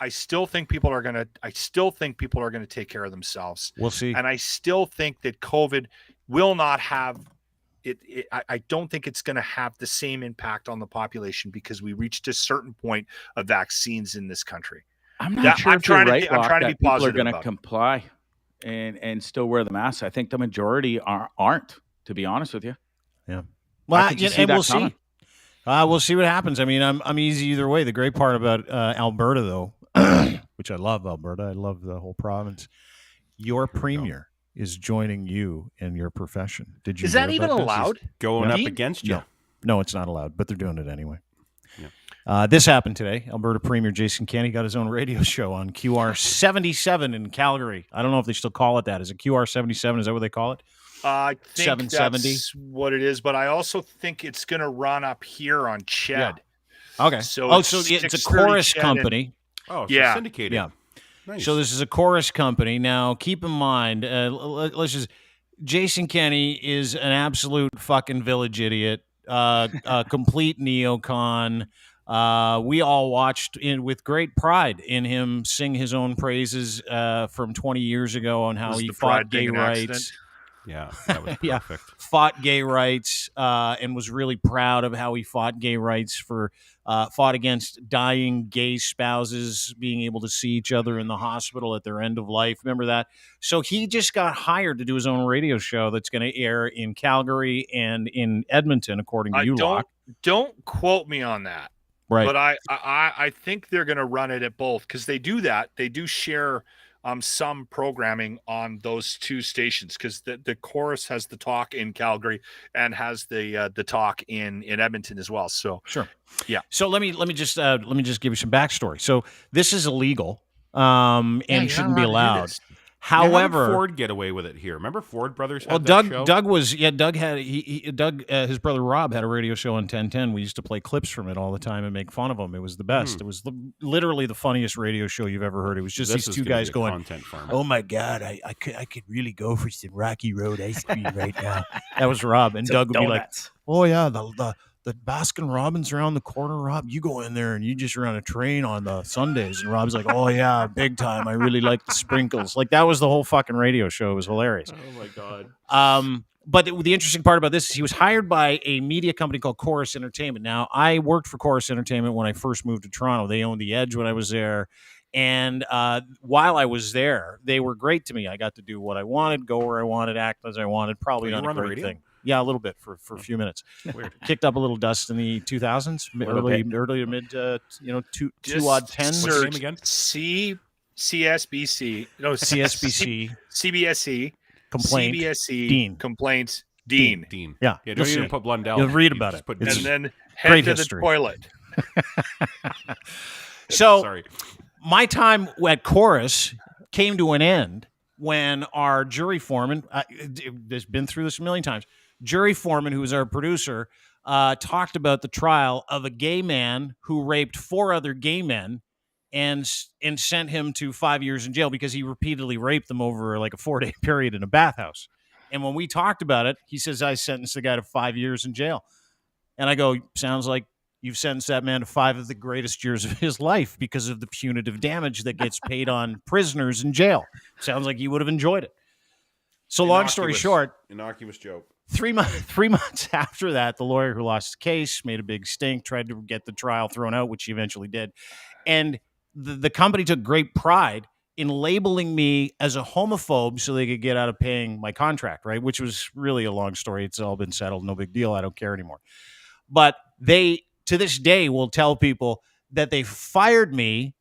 still think people are going to take care of themselves. We'll see. And I still think that COVID will not have it. I don't think it's going to have the same impact on the population because we reached a certain point of vaccines in this country. I'm not sure. I'm trying to be positive. People are going to comply and still wear the mask. I think the majority aren't, to be honest with you. Yeah. Well, and we'll see. We'll see what happens. I mean, I'm easy either way. The great part about Alberta, though, which I love Alberta, I love the whole province. Your premier is joining you in your profession. Did you? Is that even allowed? Going up against you? No, it's not allowed, but they're doing it anyway. This happened today. Alberta Premier Jason Kenney got his own radio show on QR77 in Calgary. I don't know if they still call it that. Is it QR77? Is that what they call it? I think 770? That's what it is, but I also think it's going to run up here on Ched. Yeah. Okay. So it's a Corus company. Syndicated. Yeah. Nice. So this is a Corus company. Now, keep in mind, Jason Kenney is an absolute fucking village idiot, a complete neocon. We all watched with great pride in him sing his own praises from 20 years ago on how he fought gay rights. Yeah, that was perfect. Fought gay rights and was really proud of how he fought gay rights fought against dying gay spouses being able to see each other in the hospital at their end of life. Remember that? So he just got hired to do his own radio show that's going to air in Calgary and in Edmonton, according to you, Locke. Don't quote me on that. Right. But I think they're going to run it at both because they do that. They do share some programming on those two stations because the Corus has the talk in Calgary and has the talk in Edmonton as well. So sure. Yeah. So let me just give you some backstory. So this is illegal and shouldn't be allowed. However, how did Ford get away with it here? Remember Ford Brothers had that show? Doug had his brother Rob had a radio show on 1010. We used to play clips from it all the time and make fun of him. It was the best. It was literally the funniest radio show you've ever heard. It was just these two guys going, "Oh my God, I could really go for some Rocky Road ice cream right now." That was Rob, and Doug would be like, "Oh yeah, the Baskin Robbins around the corner, Rob, you go in there and you just run a train on the Sundays." And Rob's like, "Oh yeah, big time. I really like the sprinkles." Like that was the whole fucking radio show. It was hilarious. Oh my God. But the interesting part about this is he was hired by a media company called Corus Entertainment. Now, I worked for Corus Entertainment when I first moved to Toronto. They owned The Edge when I was there. And while I was there, they were great to me. I got to do what I wanted, go where I wanted, act as I wanted. Probably not a great thing. Yeah, a little bit for a few minutes. Weird. Kicked up a little dust in the 2000s, early to mid, 2 odd 10. What's the name again? CSBC. No, CSBC. CBSE. Complaint. CBSE. Dean. Complaints. Dean. Yeah. Don't even put Blundell. You'll read about it. And then head to the toilet. So, sorry. My time at Corus came to an end when our jury foreman, has been through this a million times, jury foreman, who was our producer, talked about the trial of a gay man who raped 4 other gay men and sent him to 5 years in jail because he repeatedly raped them over like a 4-day period in a bathhouse. And when we talked about it, he says, "I sentenced the guy to 5 years in jail." And I go, "Sounds like you've sentenced that man to 5 of the greatest years of his life because of the punitive damage that gets paid on prisoners in jail. Sounds like you would have enjoyed it." So long story short, innocuous joke. 3 months after that, the lawyer who lost the case made a big stink, tried to get the trial thrown out, which he eventually did. And the company took great pride in labeling me as a homophobe so they could get out of paying my contract, right? Which was really a long story. It's all been settled. No big deal. I don't care anymore. But they, to this day, will tell people that they fired me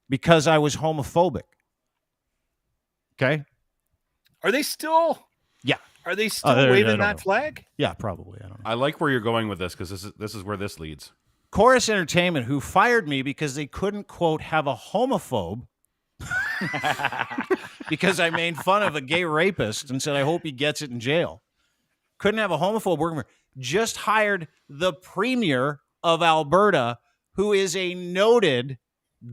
because I was homophobic. Okay? Are they still? Yeah. Are they still waving that flag? Yeah, probably. I don't know. I like where you're going with this because this is where this leads. Corus Entertainment, who fired me because they couldn't, quote, have a homophobe because I made fun of a gay rapist and said, I hope he gets it in jail. Couldn't have a homophobe working for, just hired the premier of Alberta, who is a noted,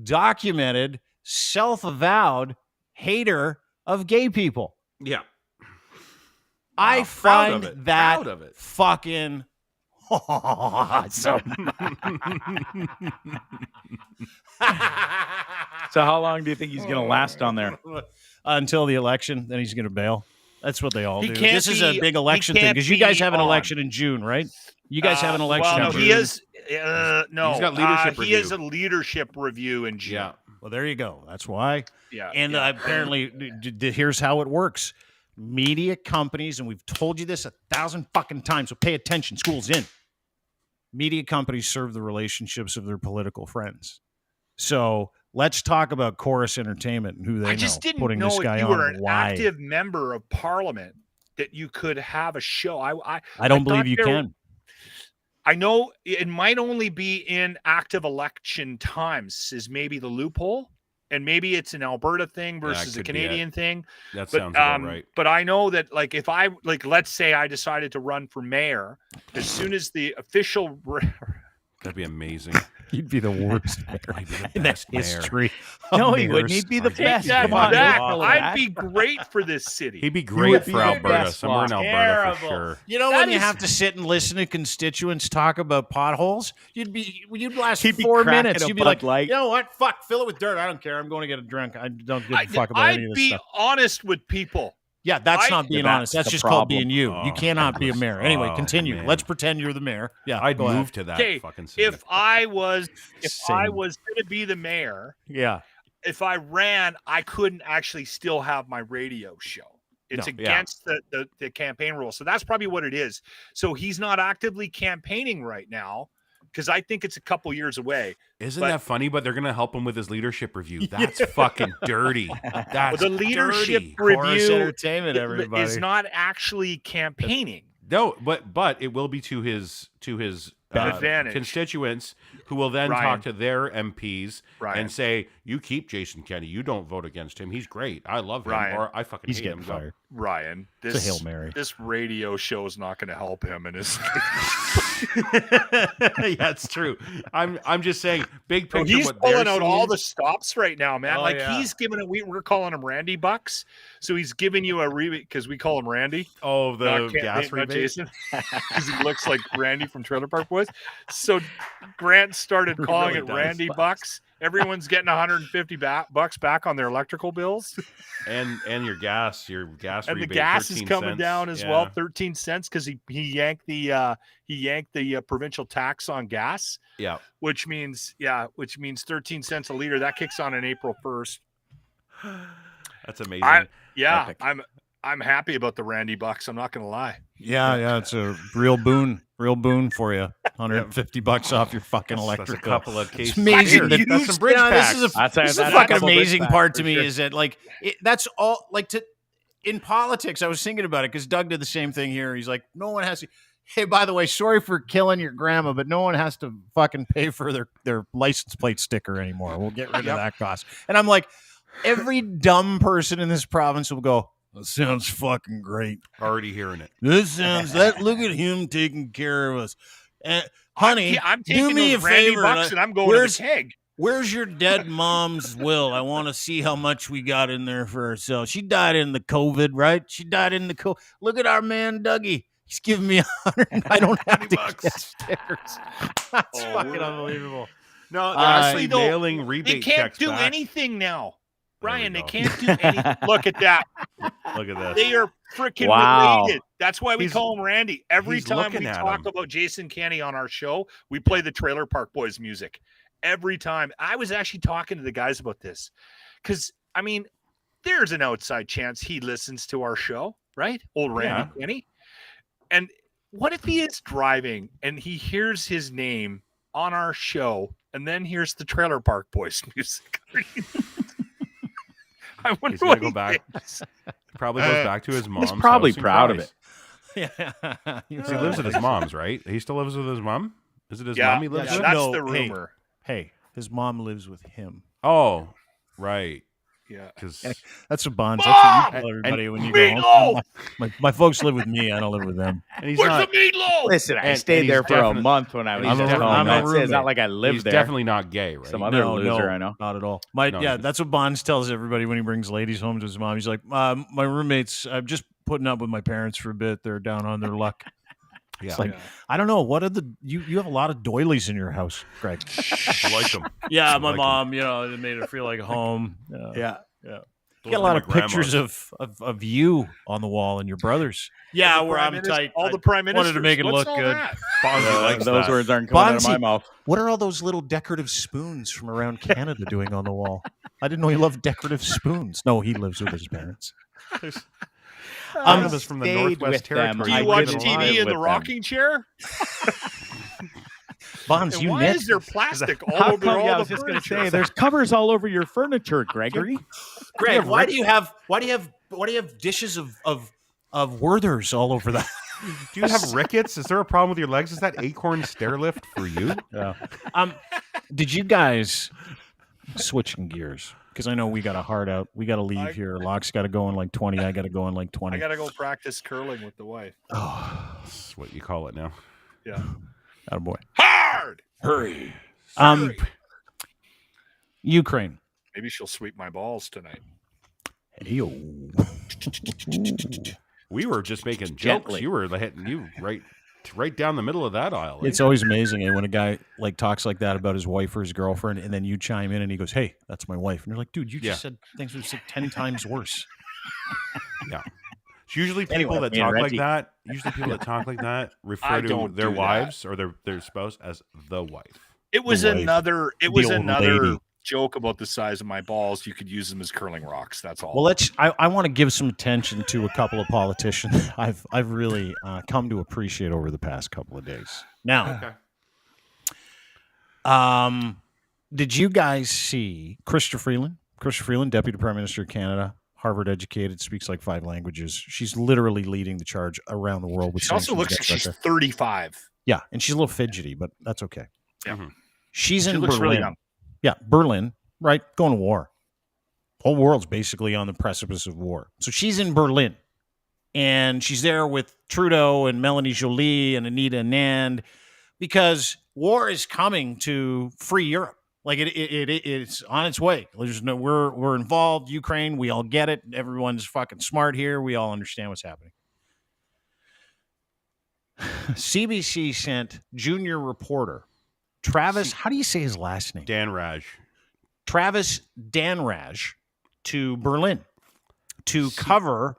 documented, self-avowed hater of gay people. Yeah. I find that fucking awesome. So how long do you think he's going to last on there? Until the election, then he's going to bail. That's what they all do. Can't this is a big election thing because you guys have an election in June, right? You guys have an election. Well, no, he is. No, he's got leadership he is a leadership review in June. Yeah. Well, there you go. That's why. Yeah. And apparently, here's how it works. Media companies, and we've told you this 1,000 fucking times, so pay attention. School's in. Media companies serve the relationships of their political friends. So let's talk about Corus Entertainment and who they know. I just didn't putting know this guy if you on were an why. active member of Parliament that you could have a show. I don't believe you can. I know it might only be in active election times is maybe the loophole. And maybe it's an Alberta thing versus a Canadian thing. That sounds about right. But I know that, like, if I, like, let's say I decided to run for mayor, as soon as the official... That'd be amazing. He'd be the worst mayor in that history. No, he wouldn't. He'd be the best. Come on, I'd be great for this city. He'd be great for Alberta, somewhere in Alberta for sure. You know, when you have to sit and listen to constituents talk about potholes, you'd last 4 minutes. You'd be like, you know what? Fuck, fill it with dirt. I don't care. I'm going to get a drink. I don't give a fuck about any of this stuff. I'd be honest with people. Yeah, that's not being honest. That's just called being you. Oh, you cannot be a mayor. Anyway, continue. Man. Let's pretend you're the mayor. Yeah, I'd move to that fucking city. If I was going to be the mayor, if I ran, I couldn't actually still have my radio show. It's against the campaign rules. So that's probably what it is. So he's not actively campaigning right now because I think it's a couple years away. Isn't that funny? But they're going to help him with his leadership review. That's fucking dirty. That's the leadership dirty. review Entertainment, everybody. is not actually campaigning. No, but it will be to his advantage. Constituents who will then talk to their MPs and say, "You keep Jason Kenney. You don't vote against him. He's great. I love him, or I fucking hate him." Fired. Ryan, it's a Hail Mary. This radio show is not going to help him in his. Yeah, it's true. I'm just saying, big picture. He's pulling out all the stops right now, man. He's giving it. We're calling him Randy Bucks, so he's giving you a rebate because we call him Randy. Oh, the gas rebate, Jason, because he looks like Randy from Trailer Park Boys. So Grant started calling it Randy Bucks. Everyone's getting $150 back on their electrical bills, and your gas and rebate, the gas is coming cents. down as well, 13 cents because he yanked the provincial tax on gas. Yeah, which means 13 cents a liter. That kicks on April 1st. That's amazing. I'm happy about the Randy Bucks. I'm not going to lie. Yeah, it's a real boon for you. $150 off your fucking electric. That's a couple of cases. It's amazing. That's some bridge packs. This is a fucking amazing part to me is that that's all in politics. I was thinking about it because Doug did the same thing here. He's like, no one has to. Hey, by the way, sorry for killing your grandma, but no one has to fucking pay for their license plate sticker anymore. We'll get rid of that cost. And I'm like, every dumb person in this province will go, that sounds fucking great. Already hearing it. This sounds look at him taking care of us. Honey, I'm do me a favor. Bucks and I'm going to the keg. Where's your dead mom's will? I want to see how much we got in there for ourselves. She died in the COVID, right? She died in the COVID. Look at our man, Dougie. He's giving me $100. I don't have to get stickers. That's fucking unbelievable. No, they're actually mailing rebate checks. They can't do anything now. Ryan, they can't do anything. Look at that. Look at this. They are freaking related. That's why we call him Randy. Every time we talk about Jason Kenney on our show, we play the Trailer Park Boys music. Every time. I was actually talking to the guys about this because I mean, there's an outside chance he listens to our show, right? Old Randy Kenney. And what if he is driving and he hears his name on our show and then hears the Trailer Park Boys music? I wonder what go back. thinks. Probably goes back to his mom's. He's probably house in proud of Christ. it. Yeah. He lives with his mom's, right? He still lives with his mom? Is it his mom he lives with? That's the rumor. Hey, his mom lives with him. Oh, right. Yeah. That's what Bonds. That's what you tell everybody when you go home. Meatloaf! My folks live with me. I don't live with them. And he's Where's not. the meatloaf? Listen, I And stayed there he's for a definitely- month when I was he's at definitely- home. I'm a It's not like I lived He's there. definitely not gay, right? Some other loser I know. Not at all. No, That's what Bonds tells everybody when he brings ladies home to his mom. He's like, my roommates, I'm just putting up with my parents for a bit. They're down on their luck. Yeah. It's like, I don't know. What are you have a lot of doilies in your house, Greg. I like them. Yeah, my like mom, it made her feel like home. Yeah. You got a lot of pictures of you on the wall and your brothers. Yeah, where I'm tight. All the prime ministers. Wanted to make it What's look all good. that? Bonzi likes Those that. words aren't coming out of my Bonzi- mouth. What are all those little decorative spoons from around Canada doing on the wall? I didn't know he loved decorative spoons. No, he lives with his parents. None of us from the stayed Northwest with them. Territory. Do I you watch didn't TV live in the with them. rocking chair? Bonds, And you why net. is there plastic all How over come? all Yeah, I the was just going to furniture? say, there's covers all over your furniture, Gregory. Greg, why do you have dishes of Werthers all over that? Do you have rickets? Is there a problem with your legs? Is that acorn stair lift for you? Yeah. Did you guys switching gears? Because I know we got a hard out. We got to leave here. Locke's got to go in like 20. I got to go in like 20. I got to go practice curling with the wife. Oh, That's what you call it now. Yeah. attaboy. Hard! Hurry. Hurry. Ukraine. Maybe she'll sweep my balls tonight. Hey-o. We were just making jokes. Gently. You were hitting you right down the middle of that aisle. It's always amazing when a guy like talks like that about his wife or his girlfriend, and then you chime in and he goes, "Hey, that's my wife," and you're like, "Dude, you just said things were 10 times worse." Yeah. It's usually people Anyway, that me and talk like Reggie. that. Usually people that talk like that refer I to don't their do that. wives or their spouse as the wife. It was The wife. another. It The was old another lady. joke about the size of my balls. You could use them as curling rocks. That's all. Well, I want to give some attention to a couple of politicians I've really come to appreciate over the past couple of days. Now, did you guys see Chrystia Freeland? Chrystia Freeland, Deputy Prime Minister of Canada, Harvard educated, speaks like 5 languages. She's literally leading the charge around the world with she also sanctions looks like against she's Russia. 35. Yeah, and she's a little fidgety, but that's okay. Yeah. Mhm. She's She in looks Berlin. really young. Yeah, Berlin, right? Going to war. Whole world's basically on the precipice of war. So she's in Berlin, and she's there with Trudeau and Melanie Joly and Anita Anand because war is coming to free Europe. Like it's on its way. There's no we're involved. Ukraine, we all get it. Everyone's fucking smart here. We all understand what's happening. CBC sent junior reporter Travis. How do you say his last name? Dan Raj. Travis Danraj to Berlin to cover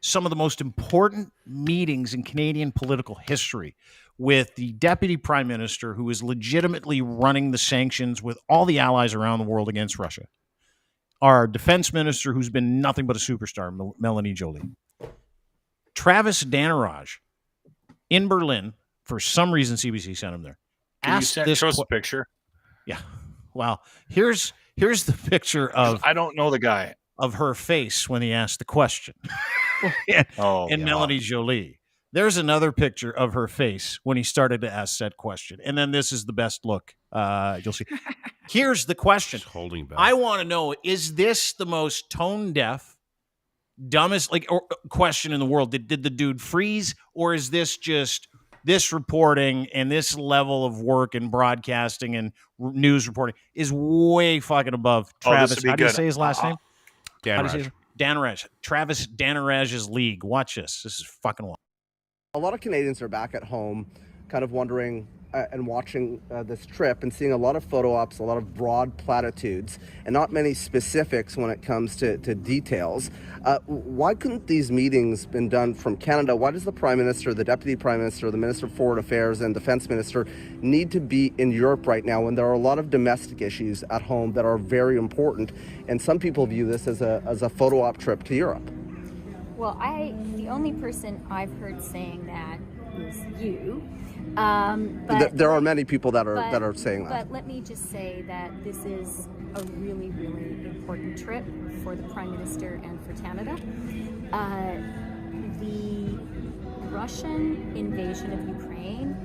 some of the most important meetings in Canadian political history with the deputy prime minister who is legitimately running the sanctions with all the allies around the world against Russia. Our defense minister, who's been nothing but a superstar, Melanie Joly. Travis Danraj in Berlin, for some reason CBC sent him there. Can you show us a picture? Yeah. Well, here's the picture of I don't know the guy. of her face when he asked the question. and Melanie Joly. There's another picture of her face when he started to ask that question. And then this is the best look you'll see. Here's the question. Just holding back. I want to know, is this the most tone deaf, dumbest question in the world? Did the dude freeze, or is this just this reporting and this level of work and broadcasting and news reporting is way fucking above Travis? How do you say his last name? Dan Raj. Danraj. Travis Danraj's league. Watch this. This is fucking wild. A lot of Canadians are back at home kind of wondering, and watching this trip and seeing a lot of photo ops, a lot of broad platitudes, and not many specifics when it comes to details. Why couldn't these meetings been done from Canada? Why does the Prime Minister, the Deputy Prime Minister, the Minister of Foreign Affairs, and Defence Minister need to be in Europe right now when there are a lot of domestic issues at home that are very important? And some people view this as a photo op trip to Europe. Well, the only person I've heard saying that is you. But there are many people that are saying that. But let me just say that this is a really, really important trip for the Prime Minister and for Canada. The Russian invasion of Ukraine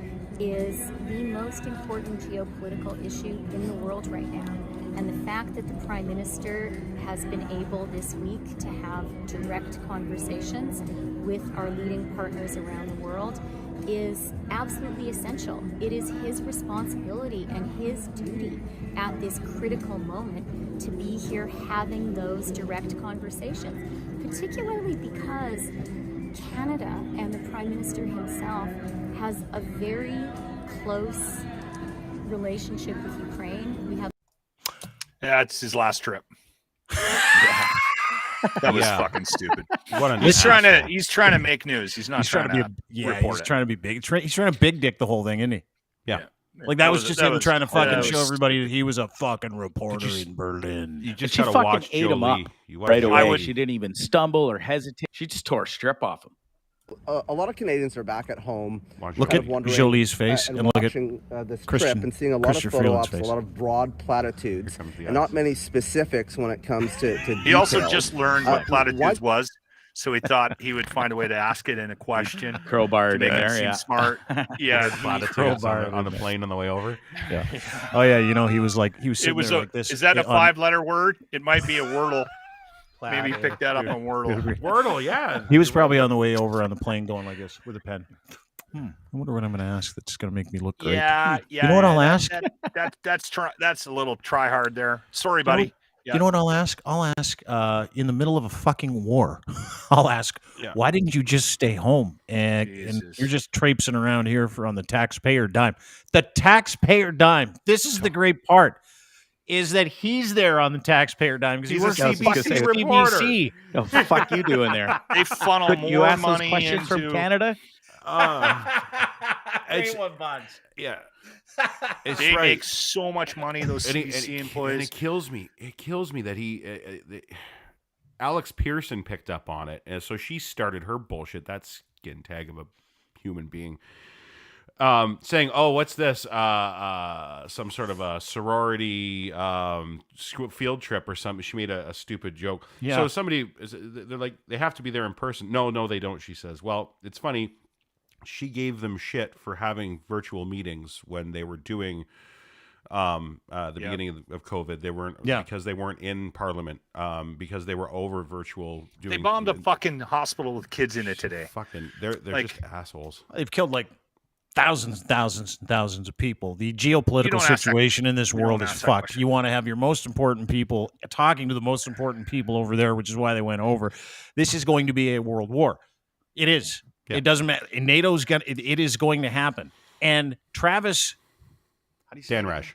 is the most important geopolitical issue in the world right now. And the fact that the Prime Minister has been able this week to have direct conversations with our leading partners around the world is absolutely essential. It is his responsibility and his duty at this critical moment to be here having those direct conversations, particularly because Canada and the Prime Minister himself has a very close relationship with Ukraine. We have it's his last trip. That was fucking stupid. He's trying to make news. He's not trying to report he's trying to be big. He's trying to big dick the whole thing, isn't he? Yeah. Like that was just him trying to fucking show everybody that he was a fucking reporter in Berlin. You just she gotta fucking watch ate Jolie. him up right away. She didn't even stumble or hesitate. She just tore a strip off him. A lot of Canadians are back at home. Look at Jolie's face and look at this Christian, trip and seeing a lot of photo ops, face. a lot of broad platitudes, and not many specifics when it comes to details. He also just learned what platitudes was, so he thought he would find a way to ask it in a question. Crowbar to make it seem smart. Yeah, platitudes on the plane on the way over. Yeah. Oh yeah, he was sitting there like this. Is that a 5-letter word? It might be a Wordle. Maybe pick that up on Wordle. Wordle, yeah. He was probably on the way over on the plane going like this with a pen. I wonder what I'm going to ask that's going to make me look great. Yeah. You know what I'll ask? That's a little try hard there. Sorry, buddy. You know what I'll ask? I'll ask in the middle of a fucking war. I'll ask, why didn't you just stay home? And you're just traipsing around here on the taxpayer dime. The taxpayer dime. This is the great part. Is that he's there on the taxpayer dime because he's a CBC reporter. No, fuck you doing there? They funnel more you ask money those questions into from Canada. Yeah, they make so much money. Those CBC employees. And it kills me. It kills me that Alex Pearson picked up on it, and so she started her bullshit. That skin tag of a human being. Saying, "Oh, what's this? Some sort of a sorority field trip or something." She made a stupid joke. Yeah. So they're like, they have to be there in person. No, they don't. She says, "Well, it's funny. She gave them shit for having virtual meetings when they were doing the beginning of COVID. They weren't because they weren't in Parliament. Because they were over virtual. They bombed a fucking hospital with kids in it today. They're just assholes. They've killed thousands of people. The geopolitical situation in this world is fucked. You want to have your most important people talking to the most important people over there, which is why they went over. This is going to be a world war. It is. Yeah. It doesn't matter. NATO's got it is going to happen. And Travis Danraj.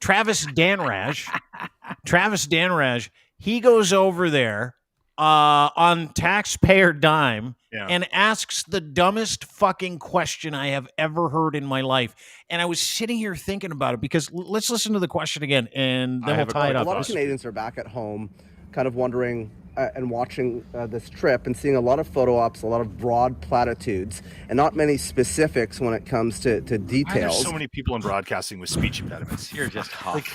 Travis Danraj, he goes over there on taxpayer dime and asks the dumbest fucking question I have ever heard in my life. And I was sitting here thinking about it because let's listen to the question again and then we'll tie it up. A lot of Canadians are back at home kind of wondering and watching this trip and seeing a lot of photo ops, a lot of broad platitudes, and not many specifics when it comes to details. There's so many people in broadcasting with speech impediments. You're just hot.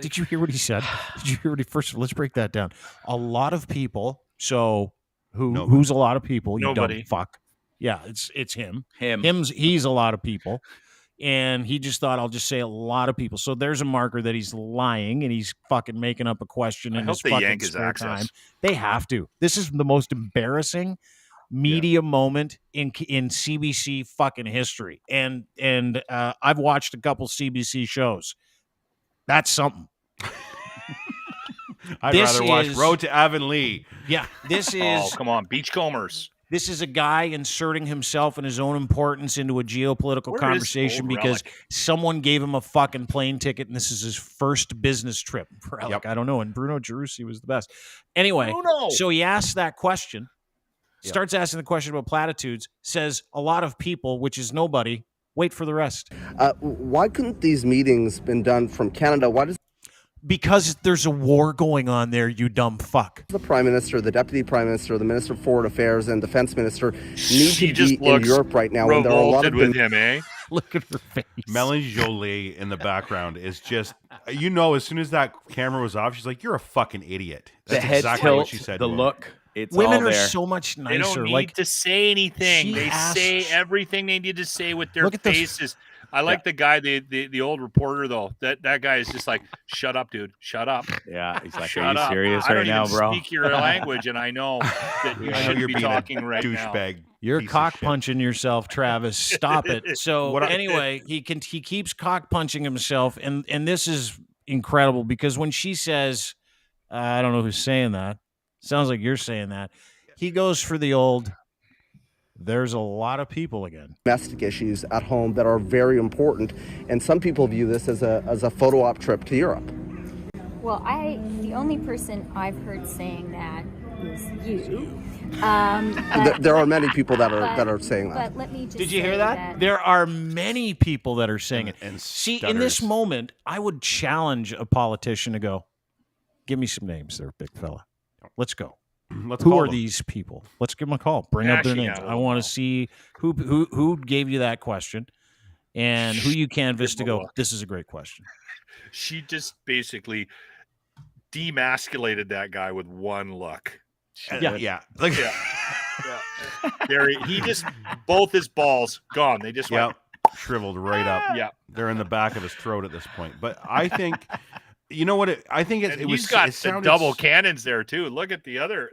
Did you hear what he said? Did you hear what he first? Let's break that down. A lot of people. So who's a lot of people? You Nobody. Don't fuck. Yeah, it's him. He's a lot of people. And he just thought, I'll just say a lot of people. So there's a marker that he's lying and he's fucking making up a question in his fucking spare time. They have to. This is the most embarrassing media moment in CBC fucking history. And I've watched a couple CBC shows. That's something. I'd rather watch Road to Avonlea. Yeah, this is. Oh, come on, Beachcombers. This is a guy inserting himself and his own importance into a geopolitical conversation because someone gave him a fucking plane ticket, and this is his first business trip. Like, I don't know. And Bruno Gerussi was the best. Anyway, so he asks that question, starts asking the question about platitudes, says a lot of people, which is nobody. Wait for the rest. Why couldn't these meetings been done from Canada? Because there's a war going on there, you dumb fuck. The Prime Minister, the Deputy Prime Minister, the Minister of Foreign Affairs, and Defense Minister need to be in Europe right now. When there are a lot of with him, eh? Look at her face. Melanie Jolie in the background is just, as soon as that camera was off, she's like, "You're a fucking idiot." That's the head exactly tilt, what she said. The look. It's Women all are there. so much nicer. They don't need to say anything. They say everything they need to say with their faces. I like the guy, the old reporter though. That guy is just like, "Shut up, dude. Shut up." Yeah, he's like, "Shut "Are you serious up. right now, bro?" I don't even speak your language, and I know that you shouldn't be talking right now. Douchebag. You're cock punching yourself, Travis. Stop it. So anyway, he keeps cock punching himself, and this is incredible because when she says, "I don't know who's saying that," sounds like you're saying that. He goes for the old. There's a lot of people again. Domestic issues at home that are very important, and some people view this as a photo op trip to Europe. Well, the only person I've heard saying that is you. There are many people that are saying that. But let me just Did you hear that? There are many people that are saying it. And see, in this moment, I would challenge a politician to go, "Give me some names there, big fella. Let's go. Who are these people? Let's give them a call. Bring up their names. I want to see who gave you that question and who you canvassed to go, this is a great question." She just basically demasculated that guy with one look. Like, He just, both his balls gone. They just went shriveled right up. Yeah, they're in the back of his throat at this point. But I think, you know what? I think it was. He's got the double cannons there too. Look at the other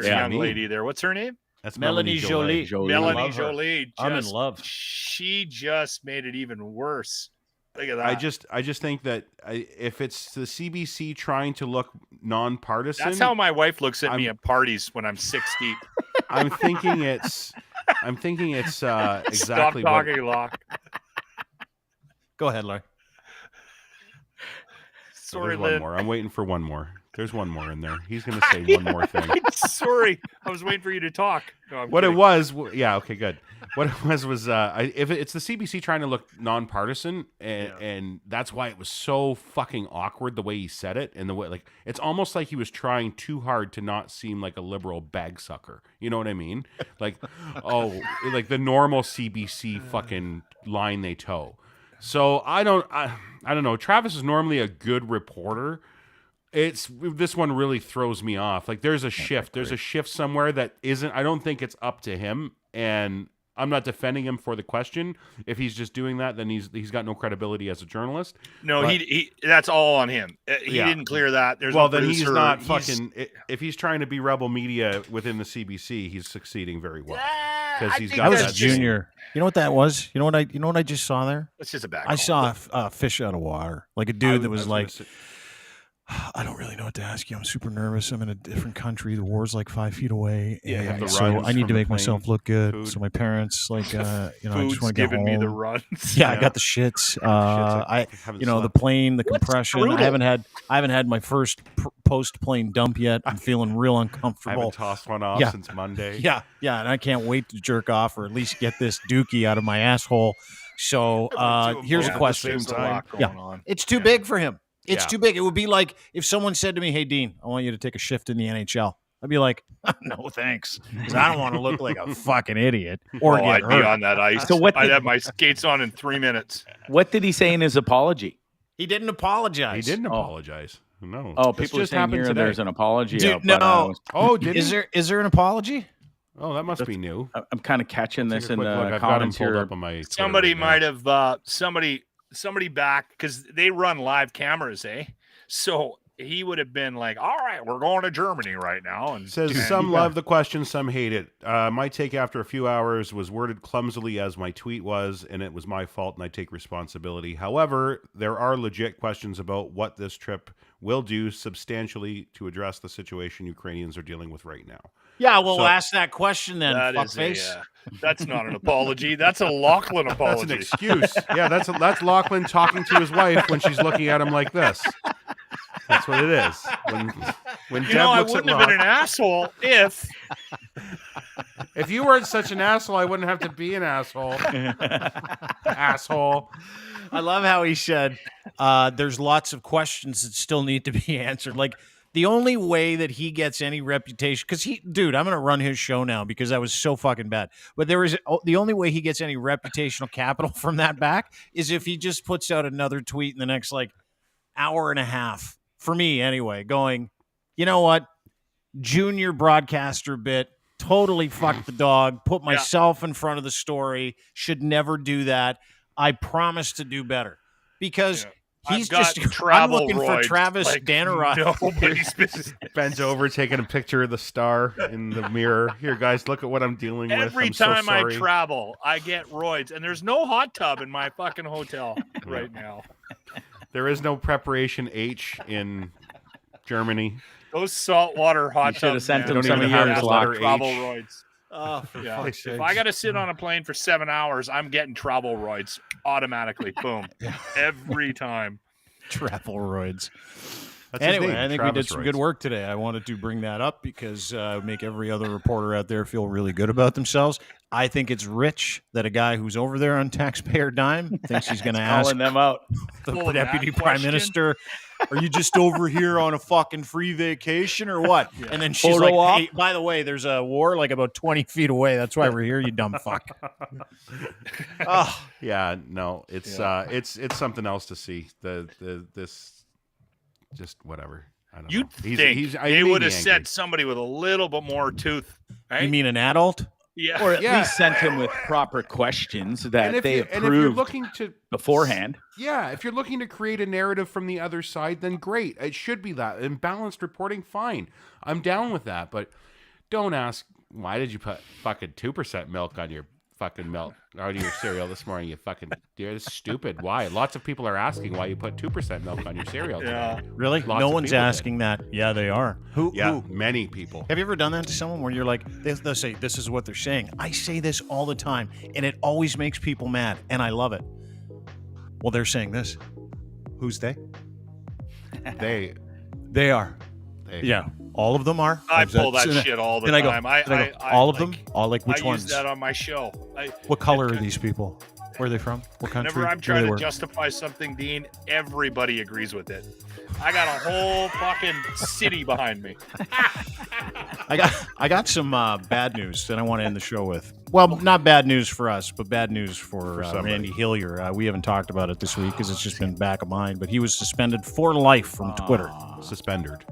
young lady there. What's her name? That's Melanie Jolie. Melanie Jolie. I'm in love. She just made it even worse. Look at that. I just think that if it's the CBC trying to look nonpartisan, that's how my wife looks at me at parties when I'm 60. I'm thinking it's exactly. Stop talking, Locke. Go ahead, Larry. Sorry, one more. I'm waiting for one more. There's one more in there. He's going to say one more thing. Sorry, I was waiting for you to talk. No, what kidding. It was, yeah, okay, good. What it was if it's the CBC trying to look nonpartisan, and that's why it was so fucking awkward the way he said it, and the way it's almost like he was trying too hard to not seem like a liberal bag sucker. You know what I mean? Like, like the normal CBC fucking line they toe. So I don't know. Travis is normally a good reporter. This one really throws me off. Like there's a shift. There's a shift somewhere that isn't. I don't think it's up to him, and I'm not defending him for the question. If he's just doing that, then he's got no credibility as a journalist. No, he that's all on him. He didn't clear that. There's well, no then producer. He's not fucking. If he's trying to be rebel media within the CBC, he's succeeding very well because he's got that Junior. You know what that was? You know what I just saw there? It's just a back. I saw a fish out of water, like a dude that was like. I don't really know what to ask you. I'm super nervous. I'm in a different country. The war's like 5 feet away. And so I need to make myself look good. Food. So my parents, I just want to get home. Me the runs. Yeah, I got the shits. The plane, the compression. I haven't had my first post-plane dump yet. I'm feeling real uncomfortable. I haven't tossed one off since Monday. Yeah, and I can't wait to jerk off or at least get this dookie out of my asshole. So here's a question. It's too big for him. It's too big. It would be like if someone said to me, "Hey, Dean, I want you to take a shift in the NHL." I'd be like, "No, thanks," because I don't want to look like a fucking idiot or get I'd hurt. be on that ice. So I'd have my skates on in 3 minutes. What did he say in his apology? He didn't apologize. He didn't apologize. No. Oh, people are saying here there's an apology. Dude, no. Is there an apology? Oh, that must be new. I'm kind of catching this in the comments here. Up on my somebody might have somebody back because they run live cameras, eh? So he would have been like, all right, we're going to Germany right now. And says some love the question, some hate it. My take after a few hours was worded clumsily as my tweet was, and it was my fault, and I take responsibility. However, there are legit questions about what this trip will do substantially to address the situation Ukrainians are dealing with right now. Yeah, well, ask that question then, fuckface. That's not an apology. That's a Lachlan apology. That's an excuse. Yeah, that's Lachlan talking to his wife when she's looking at him like this. That's what it is. When Deb I looks wouldn't at have been an asshole if you weren't such an asshole, I wouldn't have to be an asshole. Asshole. I love how he said there's lots of questions that still need to be answered. Like, the only way that he gets any reputation, because dude, I'm going to run his show now because that was so fucking bad. But the only way he gets any reputational capital from that back is if he just puts out another tweet in the next hour and a half, for me anyway, going, you know what, junior broadcaster bit, totally fucked the dog, put myself in front of the story, should never do that. I promise to do better. Because he's just I'm looking for Travis Danarot. Nobody's bends over, taking a picture of the star in the mirror. Here, guys, look at what I'm dealing with. Every time I travel, I get roids, and there's no hot tub in my fucking hotel right now. There is no preparation H in Germany. Those saltwater hot tubs. Should have sent them some of yours. Travel roids. Oh, for fuck's sake. If I got to sit on a plane for 7 hours, I'm getting travel roids automatically. Boom. Every time. Travel roids. That's anyway, I think Travis we did some good work today. I wanted to bring that up because make every other reporter out there feel really good about themselves. I think it's rich that a guy who's over there on taxpayer dime thinks he's going to ask calling them out. The deputy prime minister, are you just over here on a fucking free vacation or what? Yeah. And then she's like, hey, by the way, there's a war about 20 feet away. That's why we're here, you dumb fuck. Yeah, no, it's something else to see. This just whatever. I don't know. You'd think they would have said somebody with a little bit more tooth. Right? You mean an adult? Yeah. Or at least sent him with proper questions that they approved and if you're looking to beforehand. Yeah, if you're looking to create a narrative from the other side, then great. It should be that. And balanced reporting, fine. I'm down with that. But don't ask, why did you put fucking 2% milk on your fucking milk out of your cereal this morning? You fucking, dude, it's stupid. Why? Lots of people are asking why you put 2% milk on your cereal today. Yeah. Really? No one's asking that. Yeah, they are. Who? Many people. Have you ever done that to someone where you're like, they'll say, this is what they're saying. I say this all the time, and it always makes people mad, and I love it. Well, they're saying this. Who's they? They are. Yeah. All of them are. I pull that shit all the time. I go, all of them? All which ones? I use that on my show. What color are these people? Where are they from? What country? Whenever I'm trying to justify something, Dean, everybody agrees with it. I got a whole fucking city behind me. I got some bad news that I want to end the show with. Well, not bad news for us, but bad news for Randy Hillier. We haven't talked about it this week because it's just been back of mind. But he was suspended for life from Twitter. Suspended.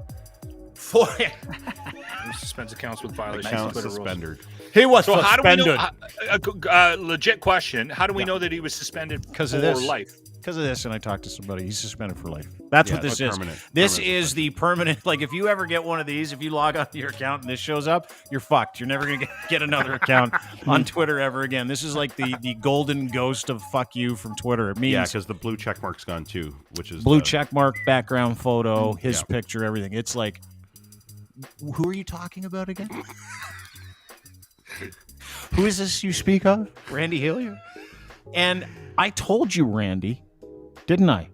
Suspense accounts with violations. Account suspended. He was suspended. How do we know? Legit question. How do we know that he was suspended for life? Because of this, and I talked to somebody. He's suspended for life. That's what this is. Permanent. This is the permanent. Like, if you ever get one of these, if you log onto your account and this shows up, you're fucked. You're never gonna get another account on Twitter ever again. This is like the golden ghost of fuck you from Twitter. It means because the blue check mark's gone too, which is blue check mark, background photo, his picture, everything. It's like, who are you talking about again? Who is this you speak of? Randy Hillier? And I told you, Randy, didn't I?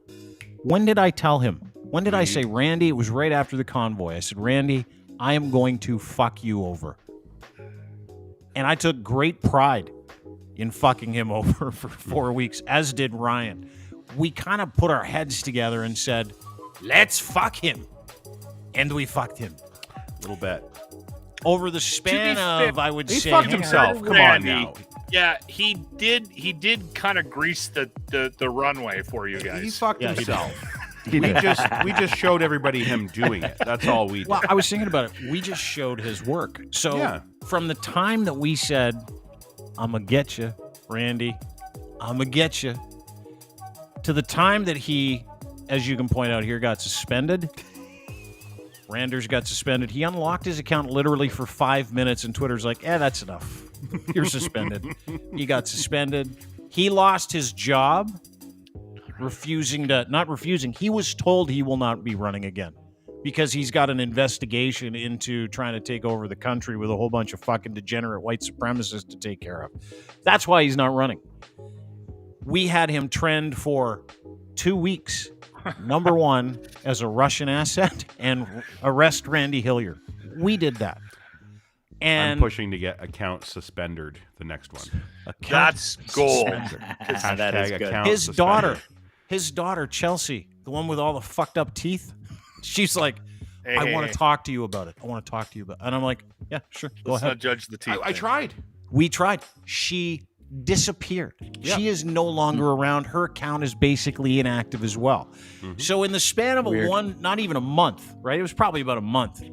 When did I tell him? When did I say, Randy? It was right after the convoy. I said, Randy, I am going to fuck you over. And I took great pride in fucking him over for 4 weeks, as did Ryan. We kind of put our heads together and said, let's fuck him. And we fucked him. Little bit. Over the span of, I would say... He fucked himself. Come on now. Yeah, he did kind of grease the runway for you guys. He fucked himself. We just showed everybody him doing it. That's all we did. Well, I was thinking about it. We just showed his work. So from the time that we said, I'm going to get you, Randy, I'm going to get you, to the time that he, as you can point out here, got suspended, Randers got suspended. He unlocked his account literally for 5 minutes, and Twitter's like, that's enough. You're suspended. He got suspended. He lost his job, not refusing. He was told he will not be running again because he's got an investigation into trying to take over the country with a whole bunch of fucking degenerate white supremacists to take care of. That's why he's not running. We had him trend for 2 weeks. Number 1 as a Russian asset and arrest Randy Hillier. We did that. And I'm pushing to get account suspended, the next one. That's gold. That is good. His daughter, Chelsea, the one with all the fucked up teeth, she's like, I want to talk to you about it. And I'm like, yeah, sure, go Let's ahead. not judge the teeth. I tried. We tried. She disappeared. Yeah. She is no longer around. Her account is basically inactive as well. Mm-hmm. So in the span of not even a month, right? It was probably about a month.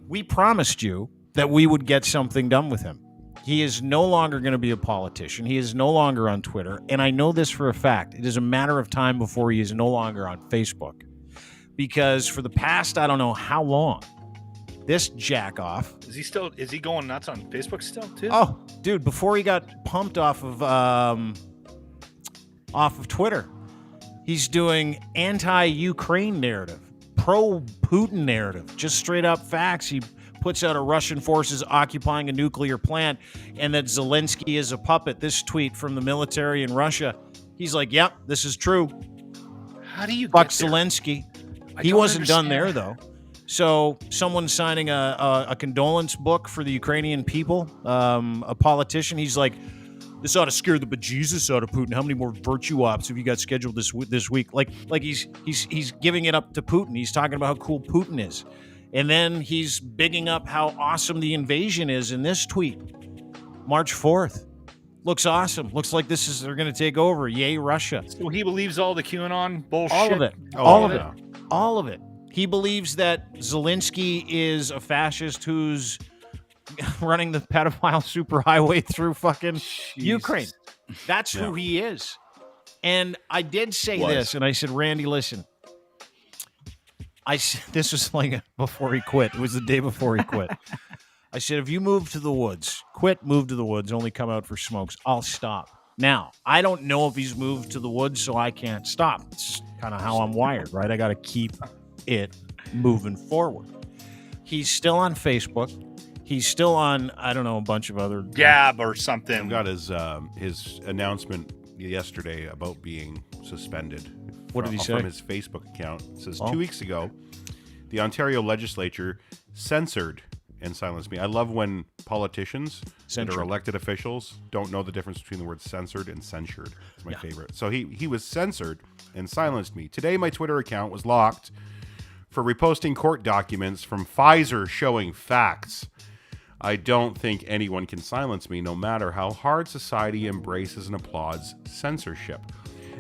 We promised you that we would get something done with him. He is no longer going to be a politician. He is no longer on Twitter. And I know this for a fact. It is a matter of time before he is no longer on Facebook. Because for the past, I don't know how long, this jack-off... Is he going nuts on Facebook still, too? Oh, dude, before he got pumped off of Twitter, he's doing anti-Ukraine narrative, pro-Putin narrative, just straight-up facts. He puts out a Russian forces occupying a nuclear plant and that Zelensky is a puppet. This tweet from the military in Russia, he's like, yep, this is true. How do you Fuck get there? Zelensky. He wasn't done there, though. So someone signing a condolence book for the Ukrainian people, a politician, he's like, this ought to scare the bejesus out of Putin. How many more virtue ops have you got scheduled this week? Like he's giving it up to Putin. He's talking about how cool Putin is. And then he's bigging up how awesome the invasion is in this tweet. March 4th. Looks awesome. Looks like they're going to take over. Yay, Russia. So he believes all the QAnon bullshit? All of it. All of it. He believes that Zelensky is a fascist who's running the pedophile superhighway through fucking Ukraine. That's who he is. And I did say this, and I said, Randy, listen. This was like before he quit. It was the day before he quit. I said, if you move to the woods, move to the woods, only come out for smokes, I'll stop. Now, I don't know if he's moved to the woods, so I can't stop. It's kind of how I'm wired, right? I got to keep it moving forward. He's still on Facebook. He's still on, I don't know, a bunch of other... Gab or something. I've got his announcement yesterday about being suspended. What did he say? From his Facebook account. It says, 2 weeks ago, the Ontario legislature censored and silenced me. I love when politicians that are elected officials don't know the difference between the words censored and censured. It's my favorite. So he was censored and silenced me. Today, my Twitter account was locked for reposting court documents from Pfizer showing facts. I don't think anyone can silence me, no matter how hard society embraces and applauds censorship.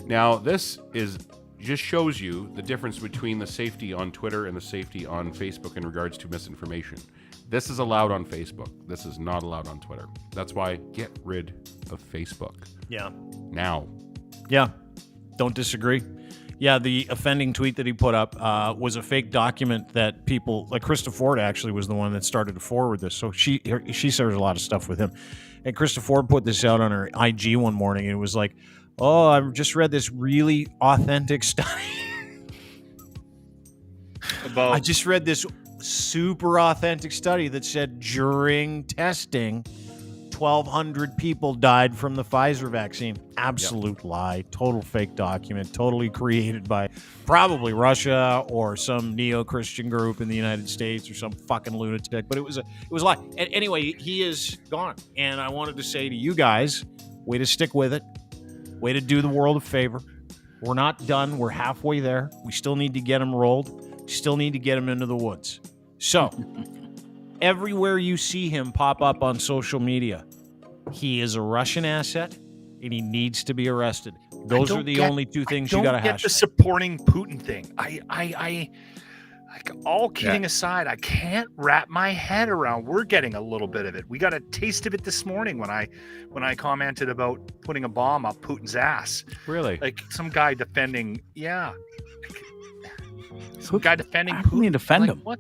Now, this just shows you the difference between the safety on Twitter and the safety on Facebook in regards to misinformation. This is allowed on Facebook. This is not allowed on Twitter. That's why get rid of Facebook. Yeah. Now. Yeah. Don't disagree. Yeah, the offending tweet that he put up was a fake document that people, like Krista Ford actually was the one that started to forward this. So she shares a lot of stuff with him. And Krista Ford put this out on her IG one morning, and it was like, oh, I've just read this really authentic study. I just read this super authentic study that said during testing, 1,200 people died from the Pfizer vaccine. Absolute lie. Total fake document. Totally created by probably Russia or some neo-Christian group in the United States or some fucking lunatic. But it was a lie. And anyway, he is gone. And I wanted to say to you guys, way to stick with it. Way to do the world a favor. We're not done. We're halfway there. We still need to get him rolled. We still need to get him into the woods. So, everywhere you see him pop up on social media, he is a Russian asset, and he needs to be arrested. Those are the only two things you got to hash. I don't get the supporting Putin thing. All kidding aside, I can't wrap my head around. We're getting a little bit of it. We got a taste of it this morning when I commented about putting a bomb up Putin's ass. Really? Like some guy defending, Some guy defending How can you Putin. defend Like, him? What?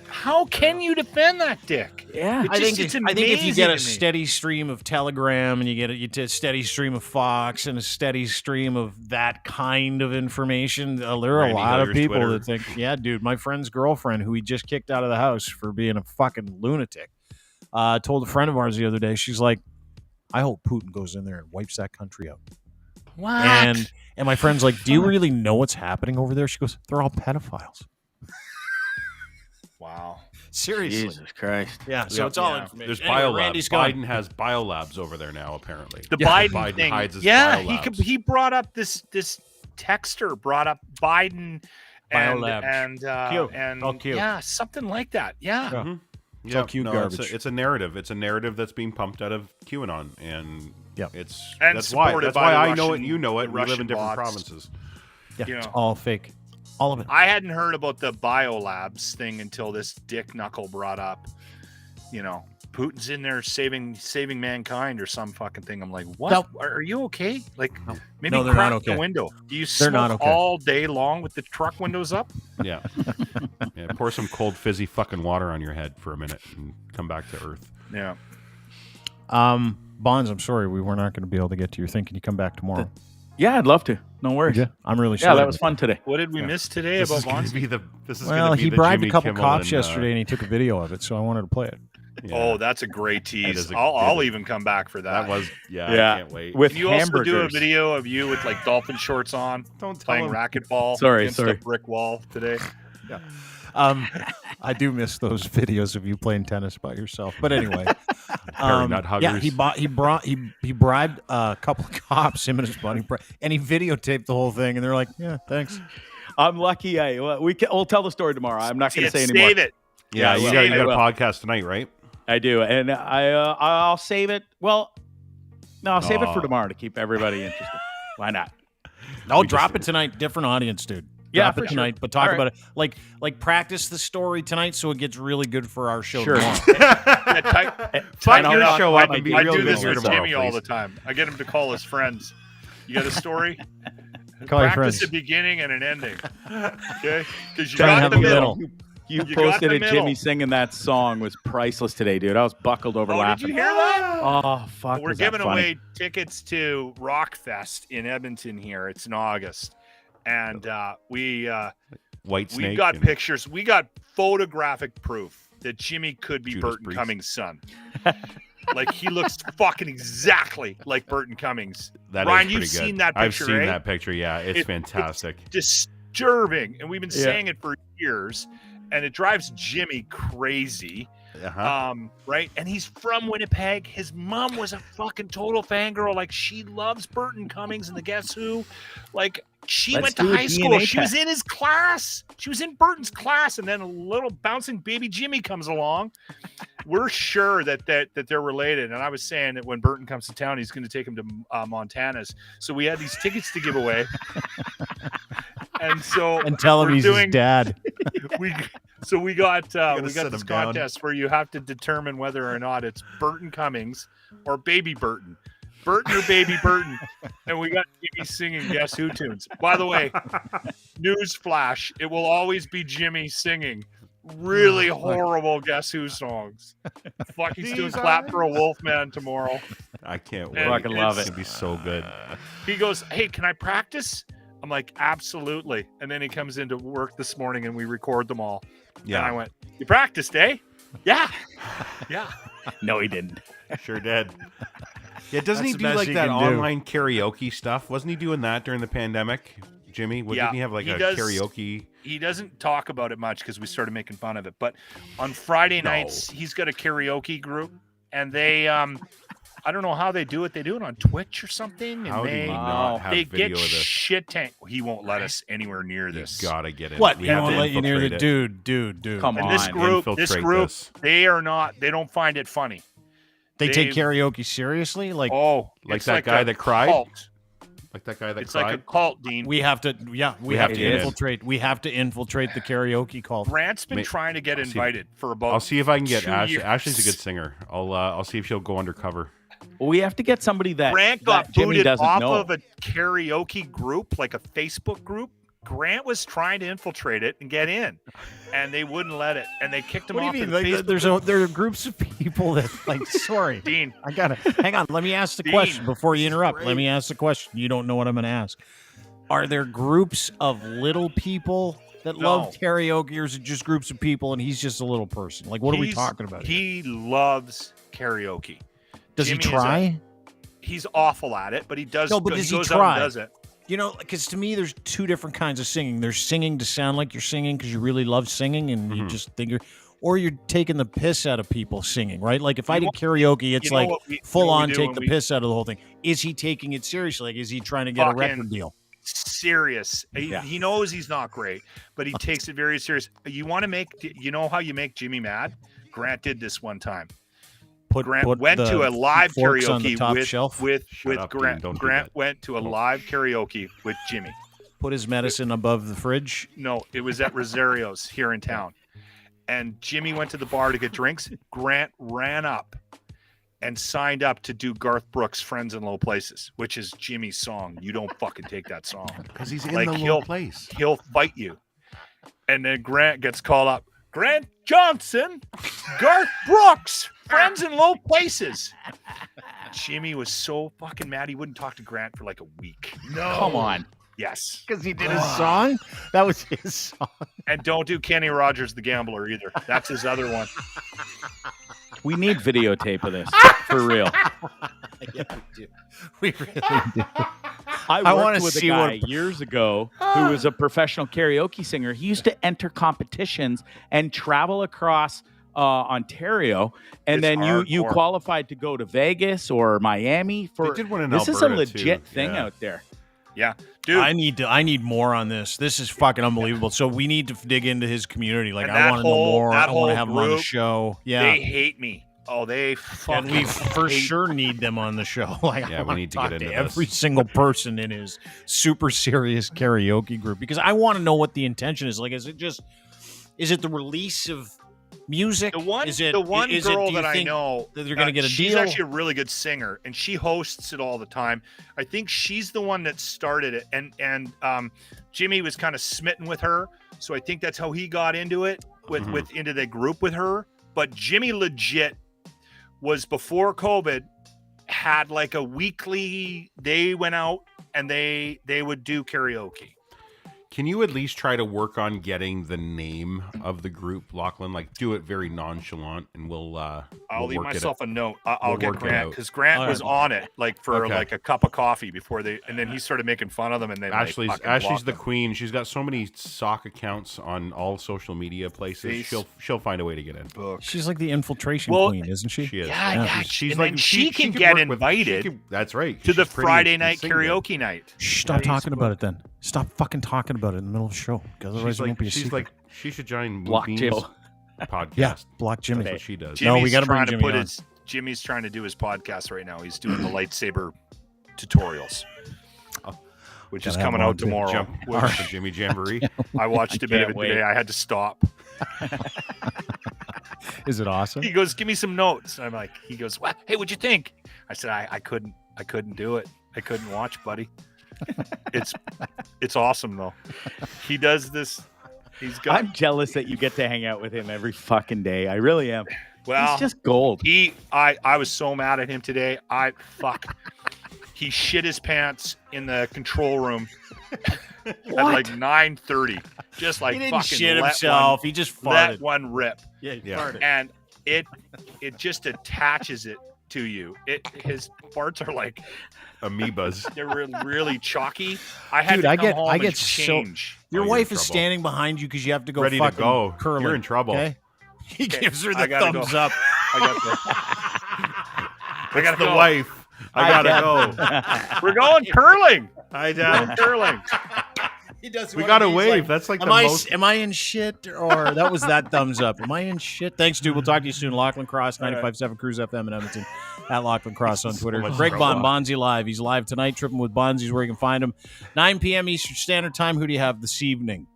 How can you defend that dick? Yeah. I think if you get a amazing to me. steady stream of Telegram and you get a steady stream of Fox and a steady stream of that kind of information, there are a Randy lot of Hillier's people Twitter. that think, yeah, dude, my friend's girlfriend, who he just kicked out of the house for being a fucking lunatic, told a friend of ours the other day, she's like, I hope Putin goes in there and wipes that country out. What? And my friend's like, do you really know what's happening over there? She goes, they're all pedophiles. Wow. Seriously. Jesus Christ. Yeah, so it's all information. There's Anyway, biolabs. Randy's gone. Biden has biolabs over there now, apparently. The Biden Biden thing. hides his Yeah, biolabs. he brought up this texter brought up Biden and Biolabs. Cute. and All cute. yeah, something like that. Yeah. Yeah. Mhm. It's all cute garbage. It's a narrative. It's a narrative that's being pumped out of QAnon, and Yep. And that's why supported by the I know it. Russian- You know it. the We live in Russian different bots. provinces. Yeah, You it's know. all fake. All of it. I hadn't heard about the biolabs thing until this dick knuckle brought up, Putin's in there saving mankind or some fucking thing. I'm like, what? No. Are you okay? Like, No. maybe No, they're crack not okay. the window. Do you They're smoke not okay. all day long with the truck windows up? Yeah. Yeah. Pour some cold fizzy fucking water on your head for a minute and come back to earth. Yeah. Bonds, I'm sorry, we were not going to be able to get to your thing. Can you come back tomorrow? Yeah, I'd love to. No worries. Yeah, I'm really Yeah, sorry. that was fun today. What did we miss today This about is going Bonds? to be the. This is Well, gonna be he the bribed Jimmy a couple Kimmel cops and, yesterday, and he took a video of it, so I wanted to play it. yeah. Oh, that's a great tease. is a- I'll even come back for that. that was. Yeah. Yeah. I can't wait. With Can you also do a hamburgers. video of you with like dolphin shorts on, Don't tell playing him. racquetball Sorry, against sorry. a brick wall today? I do miss those videos of you playing tennis by yourself. But anyway, nut yeah, huggers. he bribed a couple of cops, him and his buddy, and he videotaped the whole thing. And they're like, "Yeah, thanks." I'm lucky. We'll tell the story tomorrow. I'm not going to say anymore. Save it. Yeah, Yeah, you got I a will. podcast tonight, right? I do, and I'll save it. Well, no, I'll save it for Oh. tomorrow to keep everybody interested. Why not? I'll We drop just- it tonight. Different audience, dude. Yeah, Drop for it sure. tonight, but talk All right. about it. Like practice the story tonight, so it gets really good for our show Sure. tomorrow. Yeah, type, Fuck I'll your not- show up I and be do I real do good this here with tomorrow, Timmy all the please. time. I get him to call his friends. You got a story? Call your Practice friends. a beginning and an ending. Okay? Because you Try and got have the a middle. middle. You got posted the it, middle. Jimmy singing that song was priceless today, dude. I was buckled over Oh, laughing. did you hear that? Oh, fuck. We're was that giving funny. away tickets to Rockfest in Edmonton here. It's in August. And we White Snake. got and pictures. We got photographic proof that Jimmy could be Judas Burton Priest. Cummings' son. Like, he looks fucking exactly like Burton Cummings. That Ryan, is you've pretty good. seen that I've picture, seen eh? that picture. Yeah, it's fantastic. Disturbing. And we've been Yeah. saying it for years. And it drives Jimmy crazy. Uh-huh. Right? And he's from Winnipeg. His mom was a fucking total fangirl. Like, she loves Burton Cummings and the Guess Who. Like, she Let's went to do a high school. DNA She was test. in his class. She was in Burton's class, and then a little bouncing baby Jimmy comes along. We're sure that they're related. And I was saying that when Burton comes to town, he's going to take him to Montana's. So we had these tickets to give away. And so And tell him we're he's doing- his dad. we got sit this him down. contest where you have to determine whether or not it's Burton Cummings or Baby Burton. Burton or Baby Burton. And we got Jimmy singing Guess Who tunes. By the way, news flash, it will always be Jimmy singing really horrible Guess Who songs. Fuck, he's doing These Clap for a Wolfman tomorrow. I can't wait. And Fucking love It's it. gonna be so good. He goes, "Hey, can I practice?" I'm like, "Absolutely." And then he comes into work this morning and we record them all. And I Yeah, went, "You practiced, eh?" "Yeah." "Yeah." No, he didn't. sure did. Yeah, doesn't That's he the do best like you that can do. online karaoke stuff? Wasn't he doing that during the pandemic, Jimmy? Yeah, Didn't he have like he a does. karaoke? He doesn't talk about it much because we started making fun of it. But on Friday No. nights, he's got a karaoke group, and they, I don't know how they do it. They do it on Twitch or something, and How do you they not have they video get of this? shit tank. He won't let us anywhere near You this. gotta get it. What? We He have won't to let you near the infiltrate it. dude. Come And on. this group, infiltrate this. they are not. They don't find it funny. They take They've- karaoke seriously. Like Oh, Like it's that guy a that cried? Cult. Like that guy that It's cried. like a cult, Dean. we have to. Yeah, we We have have to to get in. infiltrate. We have to infiltrate the karaoke call. Grant's been May- trying to get I'll see- invited for about. I'll see if I can get 2 Ashley. years. Ashley's a good singer. I'll see if she'll go undercover. Well, we have to get somebody that Grant that got Jimmy booted doesn't off know. of a karaoke group, like a Facebook group, Grant was trying to infiltrate it and get in, and they wouldn't let it, and they kicked him What off. do you mean? There are groups of people that sorry, Dean. I gotta hang on. Let me ask the question before you interrupt. Let me ask the question. You don't know what I'm going to ask. Are there groups of little people that love karaoke, or is it just groups of people and he's just a little person? Like, what are we talking about? He loves karaoke. Does he try? He's awful at it, but he does. No, but does he goes try? out and does it. You know, because to me, there's two different kinds of singing. There's singing to sound like you're singing because you really love singing and you just think or you're taking the piss out of people singing, right? Like if I did karaoke, it's like full on take the piss out of the whole thing. Is he taking it seriously? Like, is he trying to get a record deal? Serious. He knows he's not great, but he takes it very serious. You want to you know how you make Jimmy mad? Grant did this one time. Grant went to a live karaoke with Grant. Grant went to a live karaoke with Jimmy. Put his medicine above the fridge? No, it was at Rosario's here in town. And Jimmy went to the bar to get drinks. Grant ran up and signed up to do Garth Brooks' Friends in Low Places, which is Jimmy's song. You don't fucking take that song. Because he's in the low place. He'll fight you. And then Grant gets called up. Grant Johnson, Garth Brooks, Friends in Low Places. Jimmy was so fucking mad he wouldn't talk to Grant for like a week. No. Come on. Yes. Because he did his song? That was his song. And don't do Kenny Rogers the Gambler either. That's his other one. We need videotape of this, for real. Yeah, we do. We really do. I worked with a guy years ago who was a professional karaoke singer. He used to enter competitions and travel across Ontario, and then you qualified to go to Vegas or Miami for. They did one in this Alberta is a legit thing out there. Yeah, dude. I need more on this. This is fucking unbelievable. So we need to dig into his community. Like, I want to know more. I want to have him on the show. Yeah, they hate me. Oh, they fucking. And we for sure need them on the show. Like, yeah, we need to get into every single person in his super serious karaoke group, because I want to know what the intention is. Like, is it the release of music? The one girl that I know that they're going to get a deal. She's actually a really good singer, and she hosts it all the time. I think she's the one that started it, and Jimmy was kind of smitten with her, so I think that's how he got into it into the group with her. But Jimmy legit was, before COVID, had like a weekly. They went out and they would do karaoke. Can you at least try to work on getting the name of the group, Lachlan? Like, do it very nonchalant, and we'll I'll leave myself a note. I'll get Grant, because Grant was on it like for like a cup of coffee before and then he started making fun of them. And then Ashley's the queen. She's got so many sock accounts on all social media places. She'll find a way to get in. She's like the infiltration queen, isn't she? She is. Yeah. She's like she can get invited. That's right. To the Friday night karaoke night. Stop talking about it then. Stop fucking talking about it in the middle of the show, because otherwise it won't be a secret. Like, she should join Block Jimmy podcast. Yeah, Block Jimmy. That's what she does. Jimmy's we got to bring Jimmy on. Jimmy's trying to do his podcast right now. He's doing the lightsaber tutorials, which is coming out tomorrow. The Jimmy Jamboree. I watched a bit of it today. I had to stop. Is it awesome? He goes, "Give me some notes." I'm like, he goes, "What? Hey, what'd you think?" I said, I couldn't do it. I couldn't watch, buddy. It's awesome though. He does this. I'm jealous that you get to hang out with him every fucking day. I really am. Well, he's just gold. I was so mad at him today. He shit his pants in the control room at like 9:30. Just like, he didn't fucking shit himself. He just farted. Let one rip. Yeah, farted. And it just attaches it to you. His farts are like amoebas. They're really chalky. I get change. Your wife is standing behind you because you have to go ready fucking to go. curling. You're in trouble. Okay? He gives her the thumbs up. I got the wife. I gotta go. We're going curling. Hi, Dad. Curling. He does. We got to wave. Like, that's like the most. Am I in shit? Or that was that thumbs up. Am I in shit? Thanks, dude. We'll talk to you soon. Lachlan Cross, 95.7 Cruise FM in Edmonton. At Lachlan Cross on Twitter. Greg Bonzi live. He's live tonight. Tripping with Bonzi's where you can find him. 9 p.m. Eastern Standard Time. Who do you have this evening?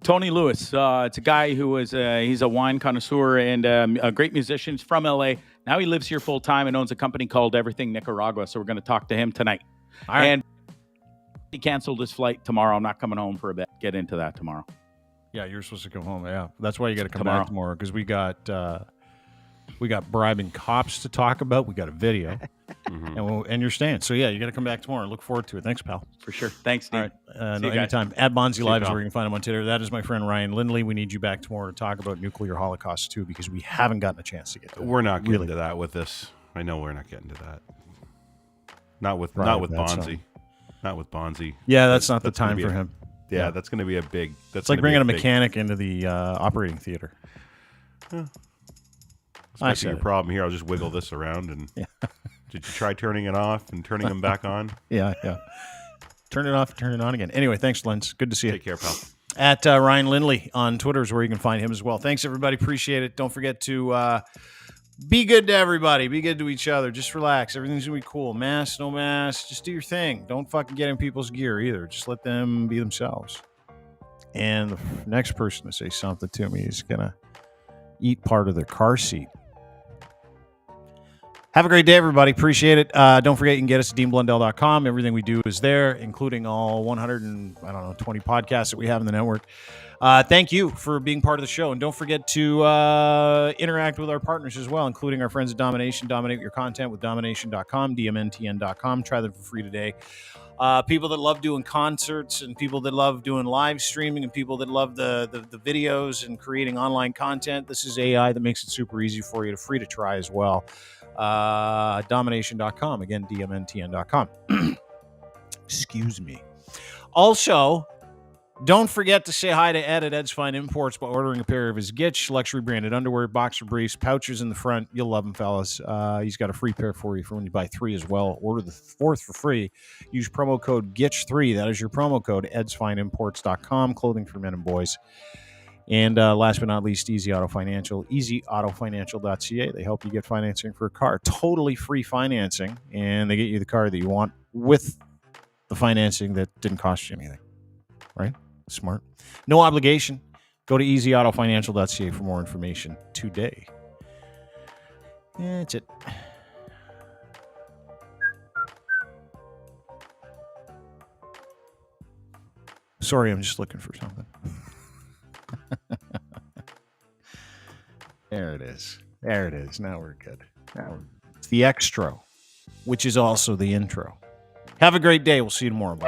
Tony Lewis. It's a guy who is he's a wine connoisseur and a great musician. He's from LA. Now he lives here full time and owns a company called Everything Nicaragua. So we're going to talk to him tonight. All right. And He canceled his flight tomorrow. I'm not coming home for a bit. Get into that tomorrow. Yeah, you're supposed to come home. Yeah, that's why you got to come Tomorrow. back tomorrow because we got bribing cops to talk about. We got a video, and you're staying. So yeah, you got to come back tomorrow. Look forward to it. Thanks, pal. For sure. Thanks, Dean. All right, See you guys. anytime. At Bonzi Live is pal. where you can find him on Twitter. That is my friend Ryan Lindley. We need you back tomorrow to talk about nuclear holocaust too, because we haven't gotten a chance to get to it. We're not getting Really. to that with this. I know we're not getting to that. Not with Right, that's Bonzi. Not with Bonzi. Yeah, that's not the gonna time be for a- him. Yeah, Yeah. that's going to be a big. That's It's like gonna be bringing a big- mechanic into the operating theater. This I might be said your it. problem here. I'll just wiggle this around and. Did you try turning it off and turning them back on? Yeah. Turn it off, turn it on again. Anyway, thanks, Lens. Good to see you. Take care, pal. At Ryan Lindley on Twitter is where you can find him as well. Thanks, everybody. Appreciate it. Don't forget to be good to everybody. Be good to each other. Just relax. Everything's going to be cool. Mask, no mask. Just do your thing. Don't fucking get in people's gear either. Just let them be themselves. And the next person to say something to me is going to eat part of their car seat. Have a great day, everybody. Appreciate it. Don't forget, you can get us at deanblundell.com. Everything we do is there, including all 120 podcasts that we have in the network. Thank you for being part of the show. And don't forget to interact with our partners as well, including our friends at Domination. Dominate your content with domination.com, dmntn.com. Try them for free today. People that love doing concerts and people that love doing live streaming and people that love the videos and creating online content. This is AI that makes it super easy for you, free to try as well. Domination.com. Again, dmntn.com. Excuse me. Also, don't forget to say hi to Ed at Ed's Fine Imports by ordering a pair of his Gitch luxury branded underwear, boxer briefs, pouches in the front. You'll love them, fellas. He's got a free pair for you for when you buy 3 as well. Order the 4th for free. Use promo code GITCH3. That is your promo code, edsfineimports.com. Clothing for men and boys. And last but not least, Easy Auto Financial, easyautofinancial.ca. They help you get financing for a car. Totally free financing, and they get you the car that you want with the financing that didn't cost you anything. Right? Smart. No obligation. Go to easyautofinancial.ca for more information today. That's it. Sorry, I'm just looking for something. There it is. There it is. Now we're good. It's the extra, which is also the intro. Have a great day. We'll see you tomorrow. Bye.